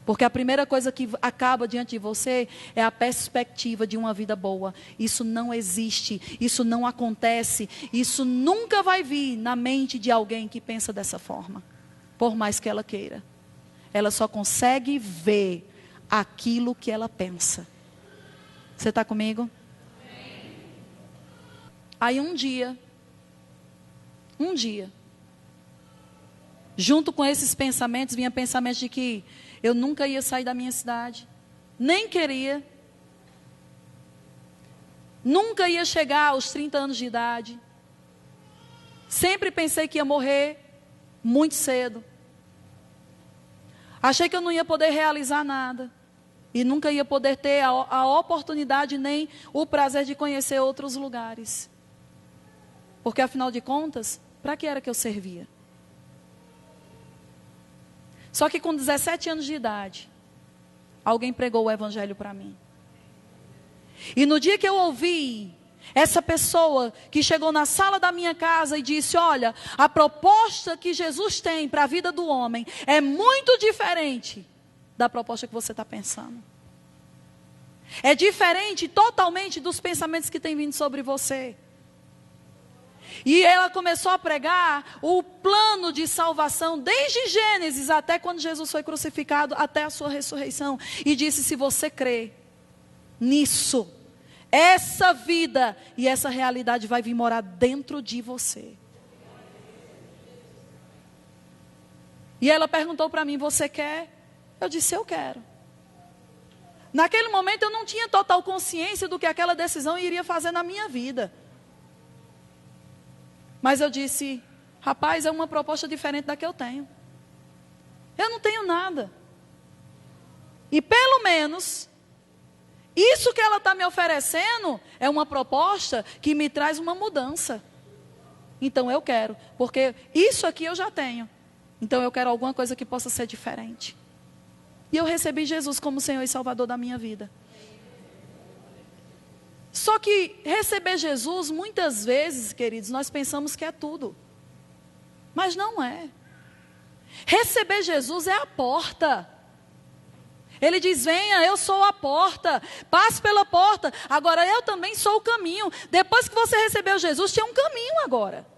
S1: Porque a primeira coisa que acaba diante de você é a perspectiva de uma vida boa. Isso não existe, isso não acontece, isso nunca vai vir na mente de alguém que pensa dessa forma. Por mais que ela queira. Ela só consegue ver aquilo que ela pensa. Você está comigo? Aí um dia, junto com esses pensamentos, vinha pensamento de que eu nunca ia sair da minha cidade, nem queria, nunca ia chegar aos 30 anos de idade, sempre pensei que ia morrer muito cedo, achei que eu não ia poder realizar nada, e nunca ia poder ter a oportunidade nem o prazer de conhecer outros lugares, porque afinal de contas, para que era que eu servia? Só que com 17 anos de idade, alguém pregou o evangelho para mim. E no dia que eu ouvi essa pessoa que chegou na sala da minha casa e disse, olha, a proposta que Jesus tem para a vida do homem é muito diferente da proposta que você está pensando. É diferente totalmente dos pensamentos que têm vindo sobre você. E ela começou a pregar o plano de salvação, desde Gênesis até quando Jesus foi crucificado, até a sua ressurreição. E disse, se você crê nisso, essa vida e essa realidade vai vir morar dentro de você. E ela perguntou para mim, você quer? Eu disse, eu quero. Naquele momento eu não tinha total consciência do que aquela decisão iria fazer na minha vida. Mas eu disse, rapaz, é uma proposta diferente da que eu tenho. Eu não tenho nada. E pelo menos, isso que ela está me oferecendo é uma proposta que me traz uma mudança. Então eu quero, porque isso aqui eu já tenho. Então eu quero alguma coisa que possa ser diferente. E eu recebi Jesus como Senhor e Salvador da minha vida. Só que receber Jesus, muitas vezes, queridos, nós pensamos que é tudo. Mas não é. Receber Jesus é a porta. Ele diz, venha, eu sou a porta. Passe pela porta. Agora eu também sou o caminho. Depois que você recebeu Jesus, tem um caminho agora.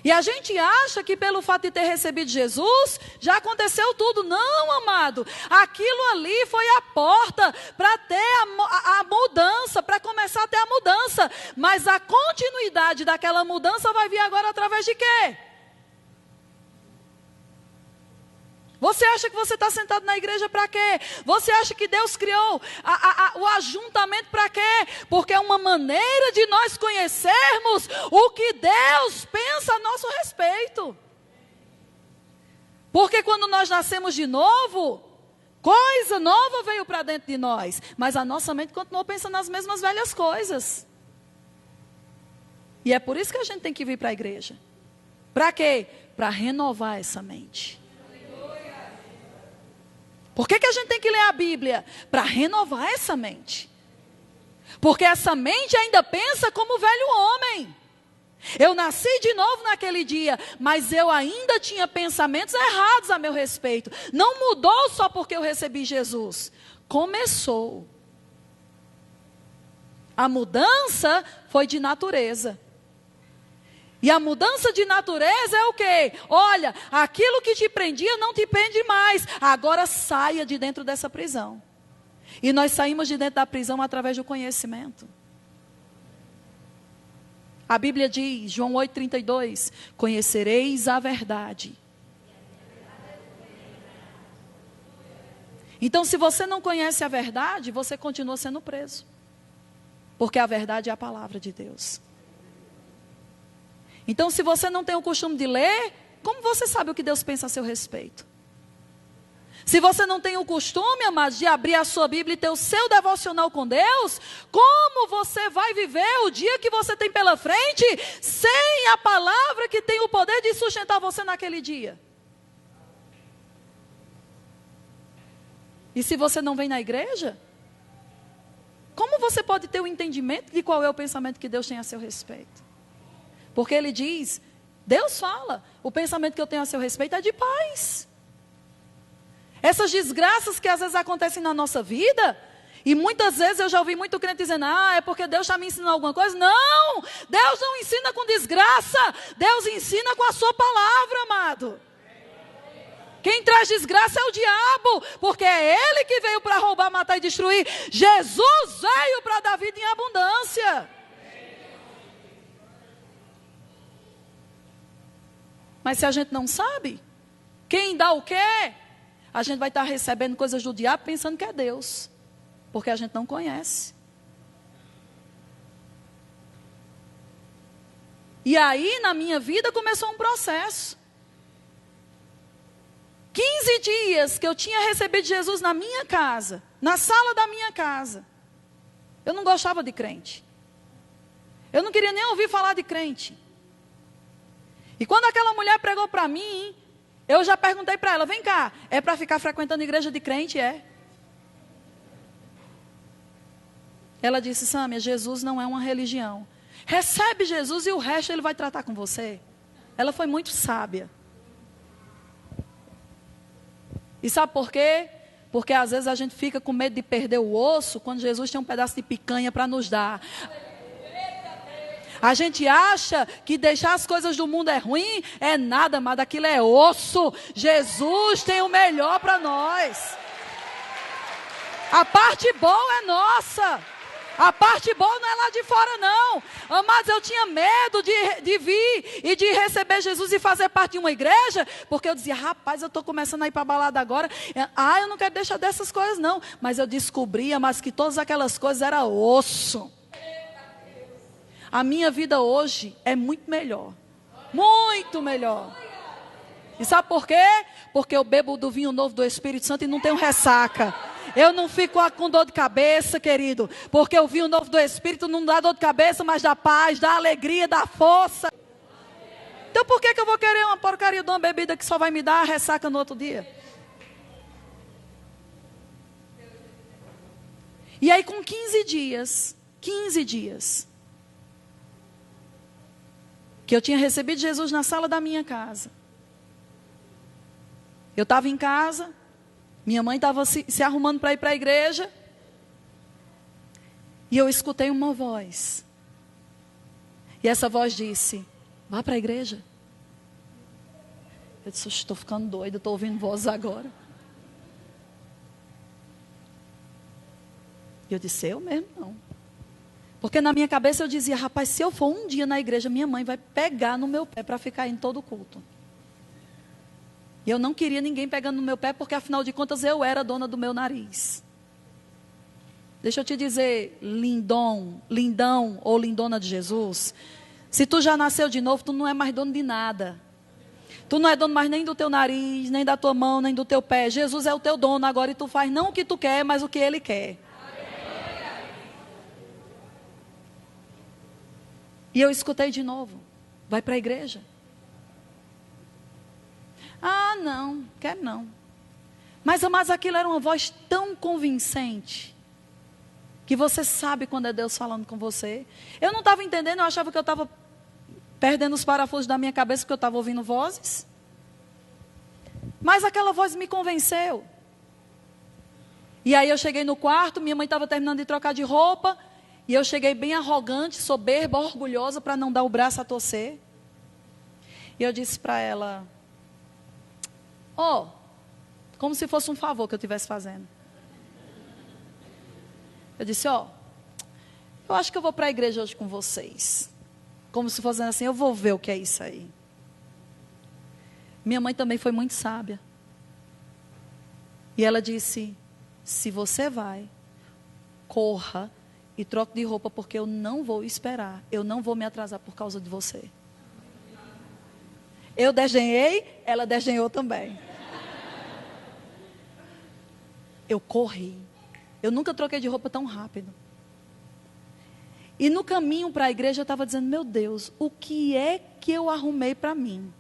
S1: E a gente acha que pelo fato de ter recebido Jesus, já aconteceu tudo. Não, amado. Aquilo ali foi a porta para ter a mudança, para começar a ter a mudança. Mas a continuidade daquela mudança vai vir agora através de quê? Você acha que você está sentado na igreja para quê? Você acha que Deus criou o ajuntamento para quê? Porque é uma maneira de nós conhecermos o que Deus pensa a nosso respeito. Porque quando nós nascemos de novo, coisa nova veio para dentro de nós. Mas a nossa mente continuou pensando nas mesmas velhas coisas. E é por isso que a gente tem que vir para a igreja. Para quê? Para renovar essa mente. Por que a gente tem que ler a Bíblia? Para renovar essa mente. Porque essa mente ainda pensa como o velho homem. Eu nasci de novo naquele dia, mas eu ainda tinha pensamentos errados a meu respeito. Não mudou só porque eu recebi Jesus. Começou. A mudança foi de natureza. E a mudança de natureza é o quê? Olha, aquilo que te prendia não te prende mais. Agora saia de dentro dessa prisão. E nós saímos de dentro da prisão através do conhecimento. A Bíblia diz, João 8,32, conhecereis a verdade. Então, se você não conhece a verdade, você continua sendo preso. Porque a verdade é a palavra de Deus. Então, se você não tem o costume de ler, como você sabe o que Deus pensa a seu respeito? Se você não tem o costume, amados, de abrir a sua Bíblia e ter o seu devocional com Deus, como você vai viver o dia que você tem pela frente, sem a palavra que tem o poder de sustentar você naquele dia? E se você não vem na igreja, como você pode ter o entendimento de qual é o pensamento que Deus tem a seu respeito? Porque Ele diz, Deus fala, o pensamento que eu tenho a seu respeito é de paz. Essas desgraças que às vezes acontecem na nossa vida, e muitas vezes eu já ouvi muito crente dizendo, é porque Deus está me ensinando alguma coisa. Não, Deus não ensina com desgraça, Deus ensina com a sua palavra, amado. Quem traz desgraça é o diabo, porque é ele que veio para roubar, matar e destruir. Jesus veio para dar vida em abundância. Mas se a gente não sabe, quem dá o quê? A gente vai estar recebendo coisas do diabo pensando que é Deus, porque a gente não conhece. E aí na minha vida começou um processo. 15 dias que eu tinha recebido Jesus na minha casa, na sala da minha casa. Eu não gostava de crente. Eu não queria nem ouvir falar de crente. E quando aquela mulher pregou para mim, eu já perguntei para ela, vem cá, é para ficar frequentando igreja de crente, é? Ela disse, Sâmia, Jesus não é uma religião. Recebe Jesus e o resto Ele vai tratar com você. Ela foi muito sábia. E sabe por quê? Porque às vezes a gente fica com medo de perder o osso, quando Jesus tem um pedaço de picanha para nos dar. A gente acha que deixar as coisas do mundo é ruim, é nada, mas aquilo é osso. Jesus tem o melhor para nós. A parte boa é nossa. A parte boa não é lá de fora, não. Amados, eu tinha medo de vir e de receber Jesus e fazer parte de uma igreja, porque eu dizia, rapaz, eu estou começando a ir para a balada agora. Eu não quero deixar dessas coisas, não. Mas eu descobria, mas que todas aquelas coisas eram osso. A minha vida hoje é muito melhor. Muito melhor. E sabe por quê? Porque eu bebo do vinho novo do Espírito Santo e não tenho ressaca. Eu não fico com dor de cabeça, querido. Porque o vinho novo do Espírito não dá dor de cabeça, mas dá paz, dá alegria, dá força. Então por que eu vou querer uma porcaria de uma bebida que só vai me dar ressaca no outro dia? E aí com 15 dias, que eu tinha recebido Jesus na sala da minha casa. Eu estava em casa, minha mãe estava se arrumando para ir para a igreja, e eu escutei uma voz. E essa voz disse, vá para a igreja. Eu disse, estou ficando doida, estou ouvindo vozes agora. E eu disse, eu mesmo não. Porque na minha cabeça eu dizia, rapaz, se eu for um dia na igreja, minha mãe vai pegar no meu pé para ficar em todo o culto. E eu não queria ninguém pegando no meu pé, porque afinal de contas eu era dona do meu nariz. Deixa eu te dizer, lindão ou lindona de Jesus, se tu já nasceu de novo, tu não é mais dono de nada. Tu não é dono mais nem do teu nariz, nem da tua mão, nem do teu pé. Jesus é o teu dono agora e tu faz não o que tu quer, mas o que Ele quer. E eu escutei de novo, vai para a igreja. Não, quero não. Mas aquilo era uma voz tão convincente, que você sabe quando é Deus falando com você. Eu não estava entendendo, eu achava que eu estava perdendo os parafusos da minha cabeça, porque eu estava ouvindo vozes. Mas aquela voz me convenceu. E aí eu cheguei no quarto, minha mãe estava terminando de trocar de roupa, e eu cheguei bem arrogante, soberba, orgulhosa, para não dar o braço a torcer. E eu disse para ela, como se fosse um favor que eu estivesse fazendo. Eu disse, eu acho que eu vou para a igreja hoje com vocês. Como se fosse assim, eu vou ver o que é isso aí. Minha mãe também foi muito sábia. E ela disse, se você vai, corra e troque de roupa, porque eu não vou esperar. Eu não vou me atrasar por causa de você. Eu desdenhei, ela desdenhou também. Eu corri. Eu nunca troquei de roupa tão rápido. E no caminho para a igreja eu estava dizendo, meu Deus, o que é que eu arrumei para mim?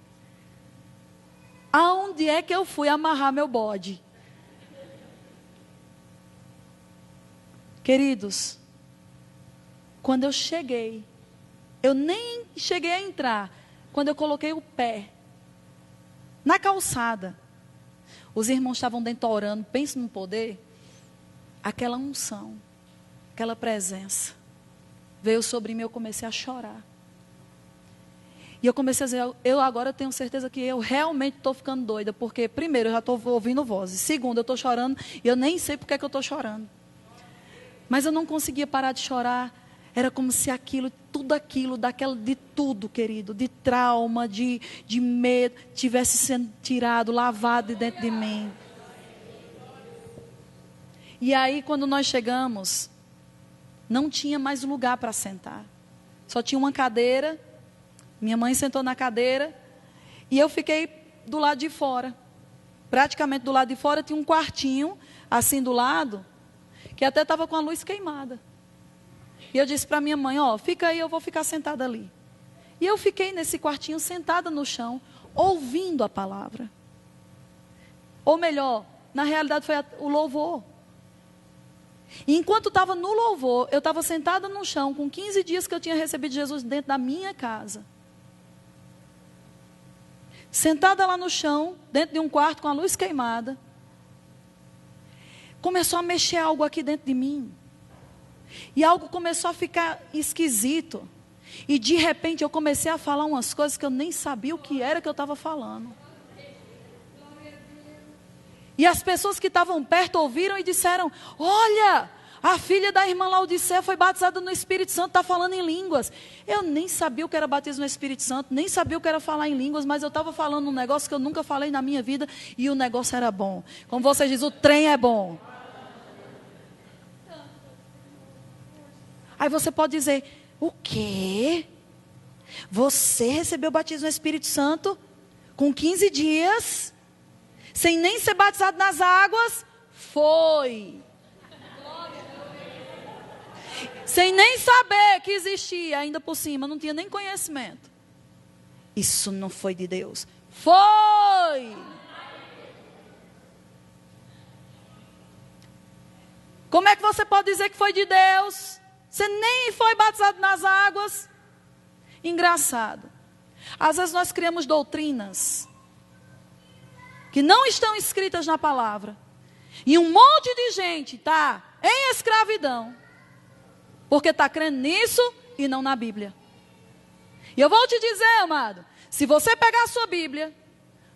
S1: Aonde é que eu fui amarrar meu bode? Queridos, quando eu cheguei, eu nem cheguei a entrar, quando eu coloquei o pé na calçada, os irmãos estavam dentro orando, pensa no poder, aquela unção, aquela presença, veio sobre mim, eu comecei a chorar. E eu comecei a dizer, eu agora tenho certeza que eu realmente estou ficando doida, porque primeiro eu já estou ouvindo vozes, segundo eu estou chorando, e eu nem sei porque é que eu estou chorando. Mas eu não conseguia parar de chorar, era como se tudo aquilo, de tudo, querido, de trauma, de medo, tivesse sendo tirado, lavado de dentro de mim. E aí, quando nós chegamos, não tinha mais lugar para sentar. Só tinha uma cadeira, minha mãe sentou na cadeira, e eu fiquei do lado de fora. Praticamente do lado de fora tinha um quartinho, assim do lado, que até estava com a luz queimada. E eu disse para minha mãe, fica aí, eu vou ficar sentada ali. E eu fiquei nesse quartinho, sentada no chão, ouvindo a palavra. Ou melhor, na realidade foi o louvor. E enquanto estava no louvor, eu estava sentada no chão, com 15 dias que eu tinha recebido Jesus dentro da minha casa. Sentada lá no chão, dentro de um quarto com a luz queimada. Começou a mexer algo aqui dentro de mim. E algo começou a ficar esquisito. E de repente eu comecei a falar umas coisas que eu nem sabia o que era que eu estava falando. E as pessoas que estavam perto ouviram e disseram, olha, a filha da irmã Laodiceia foi batizada no Espírito Santo, está falando em línguas. Eu nem sabia o que era batismo no Espírito Santo, nem sabia o que era falar em línguas, mas eu estava falando um negócio que eu nunca falei na minha vida e o negócio era bom. Como vocês dizem, o trem é bom. Aí você pode dizer, o quê? Você recebeu o batismo no Espírito Santo com 15 dias, sem nem ser batizado nas águas? Foi. Sem nem saber que existia, ainda por cima, não tinha nem conhecimento. Isso não foi de Deus. Foi. Como é que você pode dizer que foi de Deus? Você nem foi batizado nas águas. Engraçado. Às vezes nós criamos doutrinas que não estão escritas na palavra. E um monte de gente está em escravidão. Porque está crendo nisso e não na Bíblia. E eu vou te dizer, amado. Se você pegar a sua Bíblia,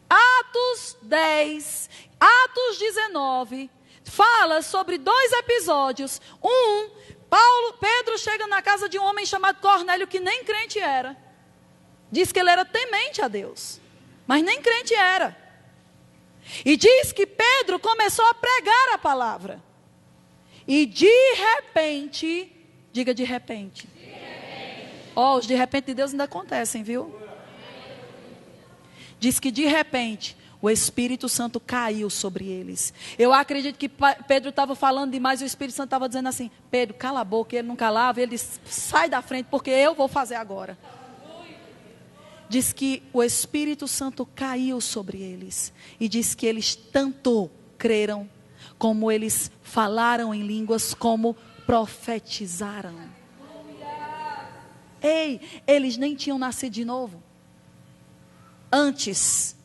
S1: Atos 10, Atos 19, fala sobre 2 episódios. Pedro chega na casa de um homem chamado Cornélio, que nem crente era. Diz que ele era temente a Deus, mas nem crente era. E diz que Pedro começou a pregar a palavra. E de repente, diga de repente. Os de repente de Deus ainda acontecem, viu? Diz que de repente o Espírito Santo caiu sobre eles. Eu acredito que Pedro estava falando demais e o Espírito Santo estava dizendo assim, Pedro, cala a boca. Ele não calava, ele disse, sai da frente porque eu vou fazer agora. Diz que o Espírito Santo caiu sobre eles. E diz que eles tanto creram, como eles falaram em línguas, como profetizaram. Eles nem tinham nascido de novo. Antes,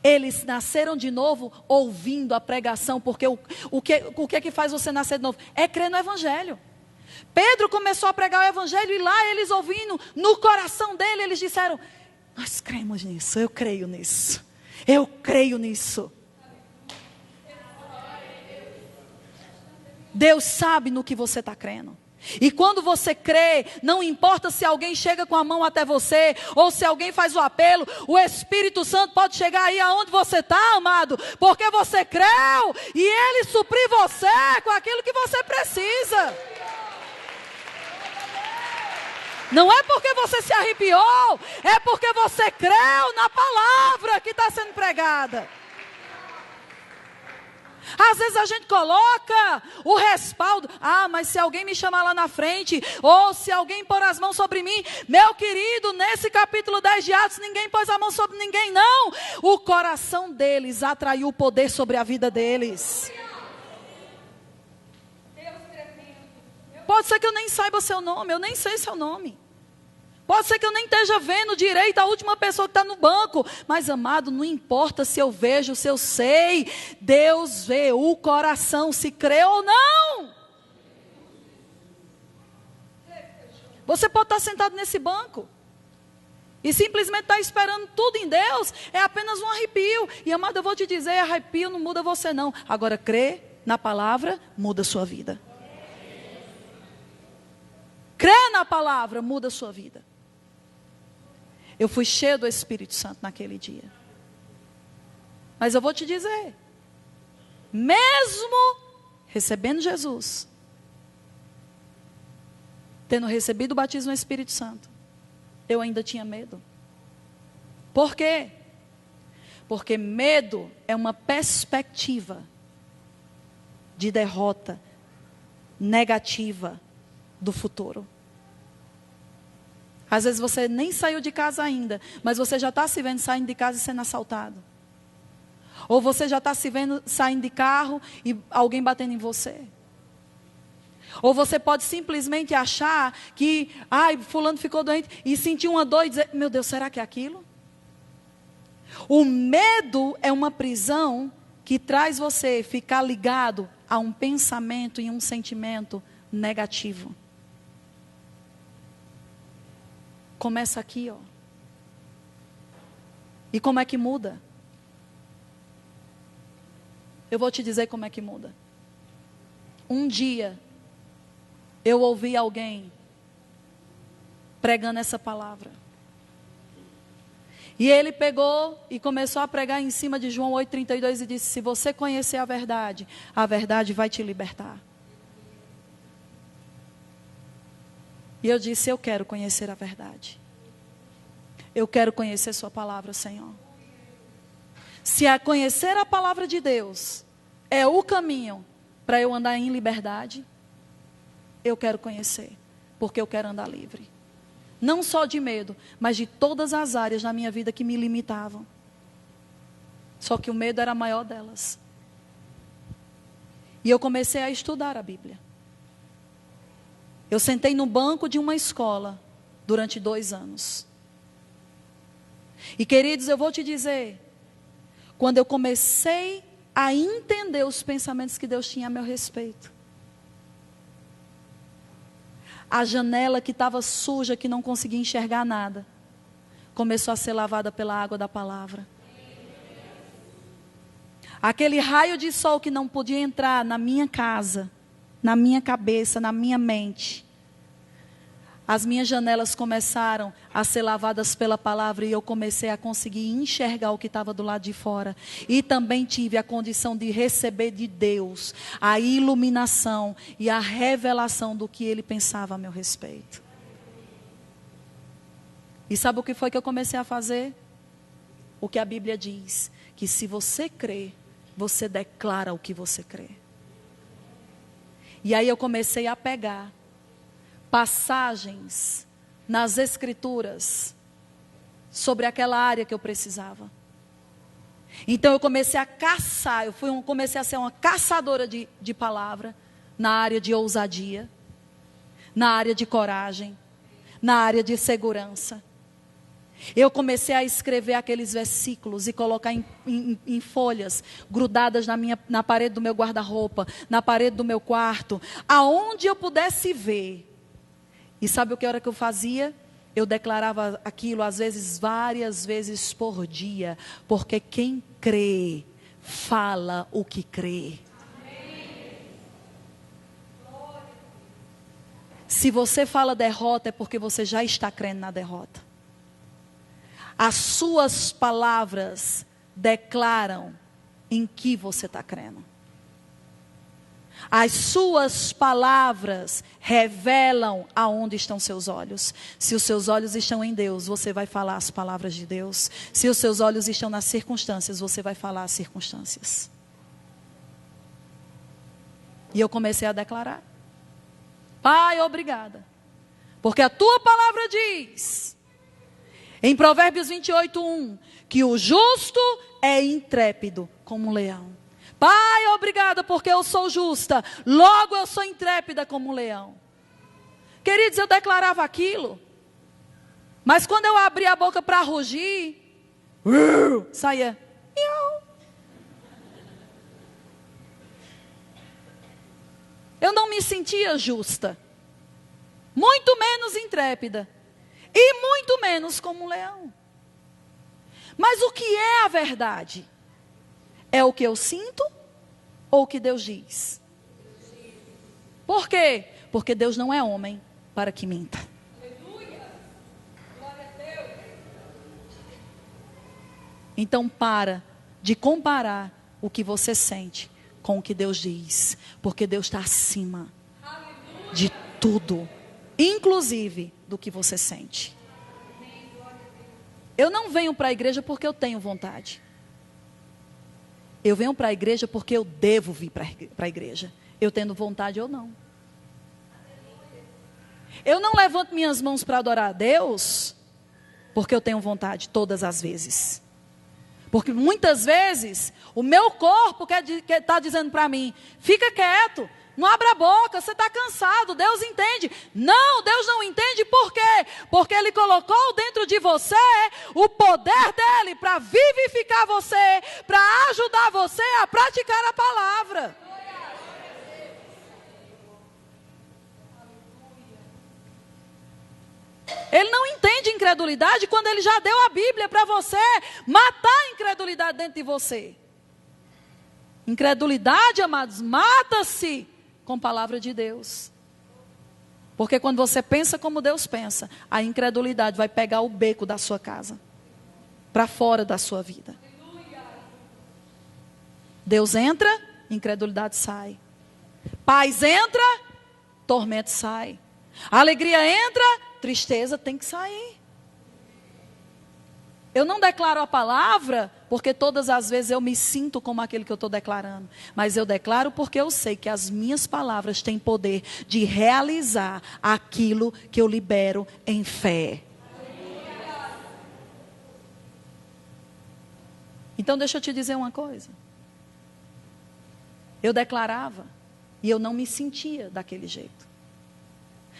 S1: eles nasceram de novo ouvindo a pregação, porque o que é que faz você nascer de novo? É crer no Evangelho. Pedro começou a pregar o Evangelho e lá eles ouvindo, no coração dele, eles disseram, Nós cremos nisso, eu creio nisso. Eu creio nisso. Deus sabe no que você está crendo. E quando você crê, não importa se alguém chega com a mão até você, ou se alguém faz o apelo, o Espírito Santo pode chegar aí aonde você está, amado, porque você creu, e Ele suprir você com aquilo que você precisa. Não é porque você se arrepiou, é porque você creu na palavra que está sendo pregada. Às vezes a gente coloca o respaldo. Mas se alguém me chamar lá na frente, ou se alguém pôr as mãos sobre mim, meu querido, nesse capítulo 10 de Atos, ninguém pôs a mão sobre ninguém, não. O coração deles atraiu o poder sobre a vida deles. Pode ser que eu nem saiba seu nome, eu nem sei seu nome. Pode ser que eu nem esteja vendo direito a última pessoa que está no banco. Mas, amado, não importa se eu vejo, se eu sei. Deus vê o coração, se crê ou não. Você pode estar sentado nesse banco e simplesmente estar esperando tudo em Deus. É apenas um arrepio. E, amado, eu vou te dizer, arrepio não muda você não. Agora, crer na palavra muda a sua vida. Crer na palavra muda a sua vida. Eu fui cheio do Espírito Santo naquele dia. Mas eu vou te dizer, mesmo recebendo Jesus, tendo recebido o batismo no Espírito Santo, eu ainda tinha medo. Por quê? Porque medo é uma perspectiva de derrota negativa do futuro. Às vezes você nem saiu de casa ainda, mas você já está se vendo saindo de casa e sendo assaltado. Ou você já está se vendo saindo de carro e alguém batendo em você. Ou você pode simplesmente achar que, fulano ficou doente e sentir uma dor e dizer, meu Deus, será que é aquilo? O medo é uma prisão que traz você ficar ligado a um pensamento e um sentimento negativo. Começa aqui, ó. E como é que muda? Eu vou te dizer como é que muda. Um dia, eu ouvi alguém pregando essa palavra. E ele pegou e começou a pregar em cima de João 8,32 e disse, se você conhecer a verdade vai te libertar. E eu disse, eu quero conhecer a verdade. Eu quero conhecer sua palavra, Senhor. Se a conhecer a palavra de Deus é o caminho para eu andar em liberdade, eu quero conhecer, porque eu quero andar livre. Não só de medo, mas de todas as áreas na minha vida que me limitavam. Só que o medo era a maior delas. E eu comecei a estudar a Bíblia. Eu sentei no banco de uma escola durante 2 anos. E queridos, eu vou te dizer, quando eu comecei a entender os pensamentos que Deus tinha a meu respeito, a janela que estava suja, que não conseguia enxergar nada, começou a ser lavada pela água da palavra. Aquele raio de sol que não podia entrar na minha casa, na minha cabeça, na minha mente, as minhas janelas começaram a ser lavadas pela palavra e eu comecei a conseguir enxergar o que estava do lado de fora. E também tive a condição de receber de Deus a iluminação e a revelação do que Ele pensava a meu respeito. E sabe o que foi que eu comecei a fazer? O que a Bíblia diz, que se você crê, você declara o que você crê. E aí eu comecei a pegar passagens nas Escrituras sobre aquela área que eu precisava. Então eu comecei a caçar, comecei a ser uma caçadora de palavra na área de ousadia, na área de coragem, na área de segurança. Eu comecei a escrever aqueles versículos e colocar em folhas grudadas na parede do meu guarda-roupa, na parede do meu quarto, aonde eu pudesse ver. E sabe o que era que eu fazia? Eu declarava aquilo às vezes várias vezes por dia, porque quem crê, fala o que crê. Se você fala derrota, é porque você já está crendo na derrota. As suas palavras declaram em que você está crendo. As suas palavras revelam aonde estão seus olhos. Se os seus olhos estão em Deus, você vai falar as palavras de Deus. Se os seus olhos estão nas circunstâncias, você vai falar as circunstâncias. E eu comecei a declarar: Pai, obrigada, porque a tua palavra diz, em Provérbios 28:1, que o justo é intrépido como um leão. Pai, obrigada, porque eu sou justa, logo eu sou intrépida como um leão. Queridos, eu declarava aquilo, mas quando eu abri a boca para rugir, saía miau. Eu não me sentia justa, muito menos intrépida, e muito menos como um leão. Mas o que é a verdade? É o que eu sinto ou o que Deus diz? Por quê? Porque Deus não é homem para que minta. Então para de comparar o que você sente com o que Deus diz, porque Deus está acima de tudo, inclusive do que você sente. Eu não venho para a igreja porque eu tenho vontade. Eu venho para a igreja porque eu devo vir para a igreja, eu tendo vontade ou não. Eu não levanto minhas mãos para adorar a Deus porque eu tenho vontade todas as vezes. Porque muitas vezes o meu corpo está dizendo para mim: fica quieto, não abra a boca, você está cansado, Deus entende. Não, Deus não entende, por quê? Porque Ele colocou dentro de você o poder dEle para vivificar você, para ajudar você a praticar a palavra. Ele não entende incredulidade quando Ele já deu a Bíblia para você matar a incredulidade dentro de você. Incredulidade, amados, mata-se com a palavra de Deus. Porque quando você pensa como Deus pensa, a incredulidade vai pegar o beco da sua casa, para fora da sua vida. Deus entra, incredulidade sai. Paz entra, tormento sai. Alegria entra, tristeza tem que sair. Eu não declaro a palavra porque todas as vezes eu me sinto como aquele que eu estou declarando. Mas eu declaro porque eu sei que as minhas palavras têm poder de realizar aquilo que eu libero em fé. Então deixa eu te dizer uma coisa. Eu declarava e eu não me sentia daquele jeito.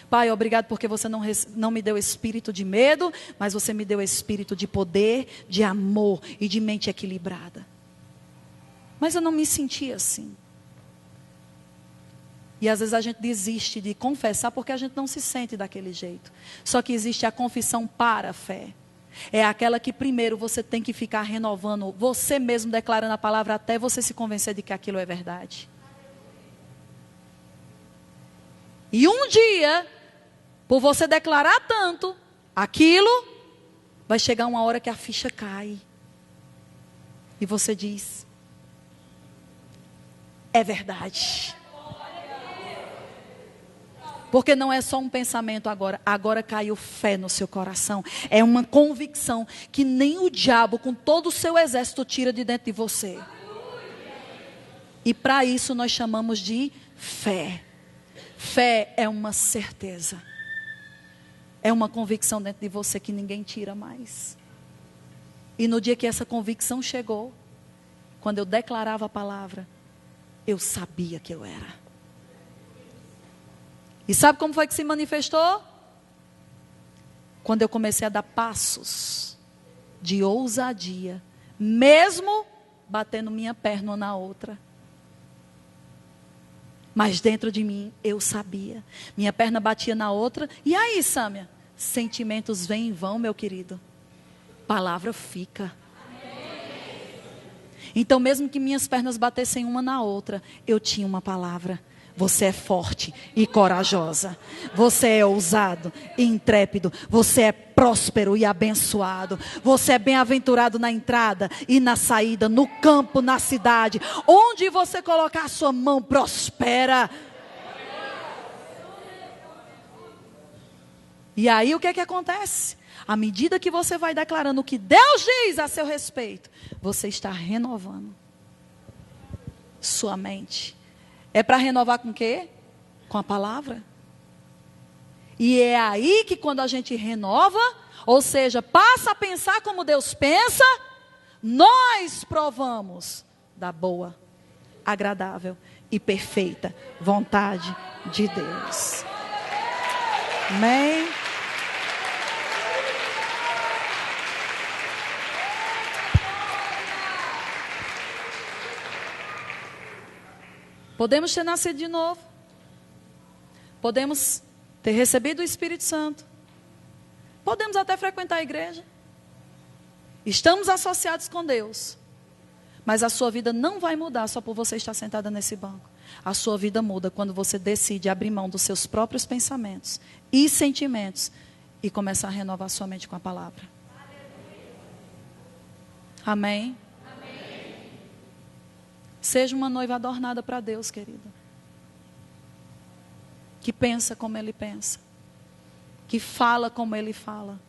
S1: Pai, obrigado porque você não me deu espírito de medo, mas você me deu espírito de poder, de amor e de mente equilibrada. Mas eu não me sentia assim. E às vezes a gente desiste de confessar porque a gente não se sente daquele jeito. Só que existe a confissão para a fé. É aquela que primeiro você tem que ficar renovando, você mesmo declarando a palavra até você se convencer de que aquilo é verdade. E um dia, por você declarar tanto aquilo, vai chegar uma hora que a ficha cai. E você diz: é verdade. Porque não é só um pensamento agora. Agora caiu fé no seu coração. É uma convicção que nem o diabo com todo o seu exército tira de dentro de você. E para isso nós chamamos de fé. Fé é uma certeza. É uma convicção dentro de você que ninguém tira mais. E no dia que essa convicção chegou, quando eu declarava a palavra, eu sabia que eu era. E sabe como foi que se manifestou? Quando eu comecei a dar passos de ousadia, mesmo batendo minha perna uma na outra. Mas dentro de mim, eu sabia. Minha perna batia na outra. E aí, Sâmia? Sentimentos vêm e vão, meu querido. Palavra fica. Então, mesmo que minhas pernas batessem uma na outra, eu tinha uma palavra. Você é forte e corajosa. Você é ousado e intrépido. Você é próspero e abençoado. Você é bem-aventurado na entrada e na saída, no campo, na cidade. Onde você colocar a sua mão, prospera. E aí o que é que acontece? À medida que você vai declarando o que Deus diz a seu respeito, você está renovando sua mente. É para renovar com o quê? Com a palavra. E é aí que quando a gente renova, ou seja, passa a pensar como Deus pensa, nós provamos da boa, agradável e perfeita vontade de Deus. Amém? Podemos ter nascido de novo. Podemos ter recebido o Espírito Santo. Podemos até frequentar a igreja. Estamos associados com Deus. Mas a sua vida não vai mudar só por você estar sentada nesse banco. A sua vida muda quando você decide abrir mão dos seus próprios pensamentos e sentimentos e começar a renovar sua mente com a palavra. Amém? Seja uma noiva adornada para Deus, querida. Que pensa como Ele pensa. Que fala como Ele fala.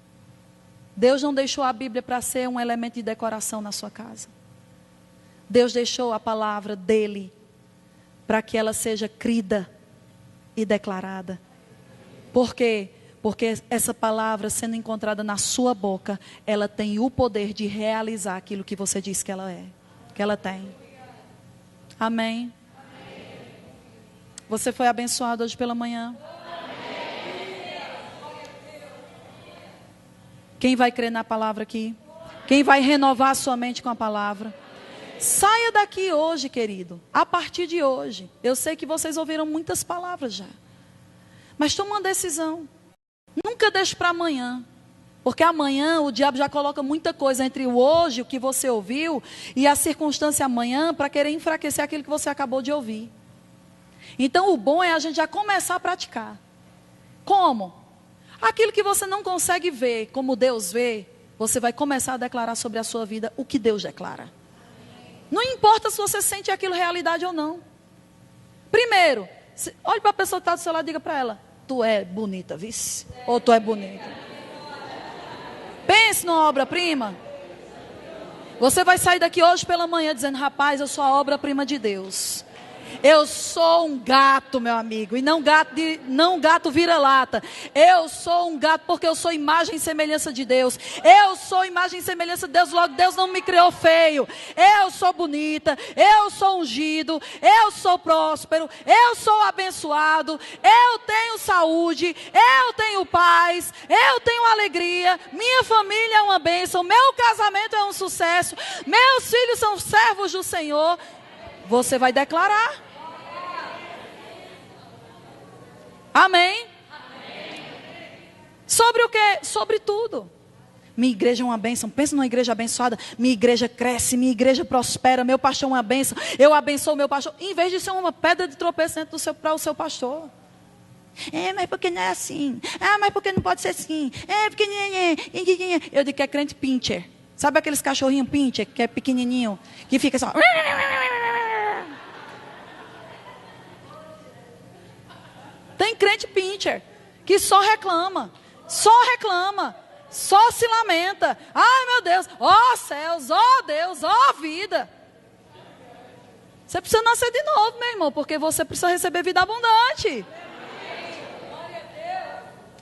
S1: Deus não deixou a Bíblia para ser um elemento de decoração na sua casa. Deus deixou a palavra dEle para que ela seja crida e declarada. Por quê? Porque essa palavra, sendo encontrada na sua boca, ela tem o poder de realizar aquilo que você diz que ela é. Que ela tem. Amém. Você foi abençoado hoje pela manhã? Quem vai crer na palavra aqui? Quem vai renovar a sua mente com a palavra? Saia daqui hoje, querido. A partir de hoje. Eu sei que vocês ouviram muitas palavras já. Mas toma uma decisão. Nunca deixe para amanhã. Porque amanhã o diabo já coloca muita coisa entre o hoje, o que você ouviu, e a circunstância amanhã para querer enfraquecer aquilo que você acabou de ouvir. Então o bom é a gente já começar a praticar. Como? Aquilo que você não consegue ver como Deus vê, você vai começar a declarar sobre a sua vida o que Deus declara. Não importa se você sente aquilo realidade ou não. Primeiro, olhe para a pessoa que está do seu lado e diga para ela: tu é bonita, vice? Ou tu é bonita? Pense numa obra-prima. Você vai sair daqui hoje pela manhã dizendo: rapaz, eu sou a obra-prima de Deus. Eu sou um gato, meu amigo, e não gato vira-lata. Eu sou um gato porque eu sou imagem e semelhança de Deus. Eu sou imagem e semelhança de Deus, logo Deus não me criou feio. Eu sou bonita, eu sou ungido, eu sou próspero, eu sou abençoado, eu tenho saúde, eu tenho paz, eu tenho alegria, minha família é uma bênção, meu casamento é um sucesso, meus filhos são servos do Senhor. Você vai declarar. Amém? Sobre o quê? Sobre tudo. Minha igreja é uma bênção. Pensa numa igreja abençoada. Minha igreja cresce, minha igreja prospera. Meu pastor é uma bênção. Eu abençoo meu pastor. Em vez de ser uma pedra de tropeço para o seu pastor. Mas porque não é assim? Mas porque não pode ser assim? Porque... Eu digo que é crente pincher. Sabe aqueles cachorrinhos pincher, que é pequenininho, que fica só... Tem crente pincher, que só reclama, só se lamenta. Ai, meu Deus, ó céus, ó Deus, ó vida. Você precisa nascer de novo, meu irmão, porque você precisa receber vida abundante.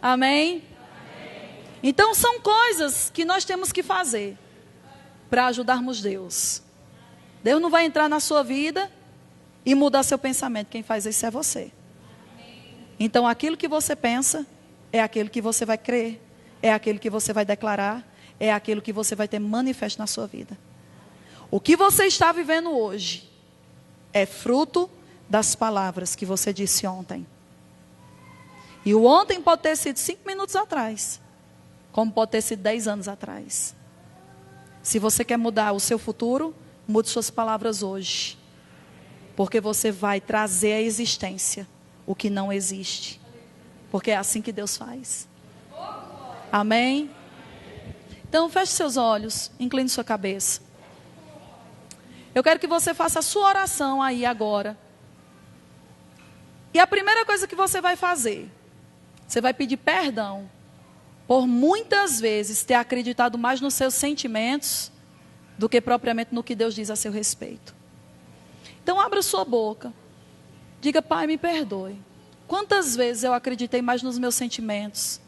S1: Amém? Então são coisas que nós temos que fazer para ajudarmos Deus. Deus não vai entrar na sua vida e mudar seu pensamento. Quem faz isso é você. Então aquilo que você pensa é aquilo que você vai crer, é aquilo que você vai declarar, é aquilo que você vai ter manifesto na sua vida. O que você está vivendo hoje é fruto das palavras que você disse ontem. E o ontem pode ter sido 5 minutos atrás, como pode ter sido 10 anos atrás. Se você quer mudar o seu futuro, mude suas palavras hoje. Porque você vai trazer à existência o que não existe. Porque é assim que Deus faz. Amém? Então feche seus olhos, incline sua cabeça. Eu quero que você faça a sua oração aí agora. E a primeira coisa que você vai fazer, você vai pedir perdão por muitas vezes ter acreditado mais nos seus sentimentos do que propriamente no que Deus diz a seu respeito. Então abra sua boca. Diga: Pai, me perdoe. Quantas vezes eu acreditei mais nos meus sentimentos,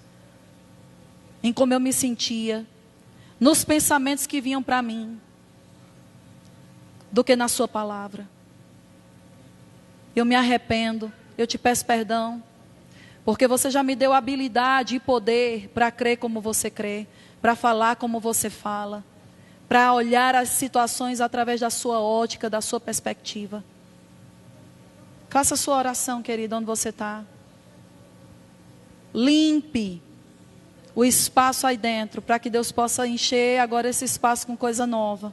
S1: em como eu me sentia, nos pensamentos que vinham para mim, do que na sua palavra. Eu me arrependo, eu te peço perdão, porque você já me deu habilidade e poder para crer como você crê, para falar como você fala, para olhar as situações através da sua ótica, da sua perspectiva. Faça a sua oração, querido, onde você está. Limpe o espaço aí dentro, para que Deus possa encher agora esse espaço com coisa nova.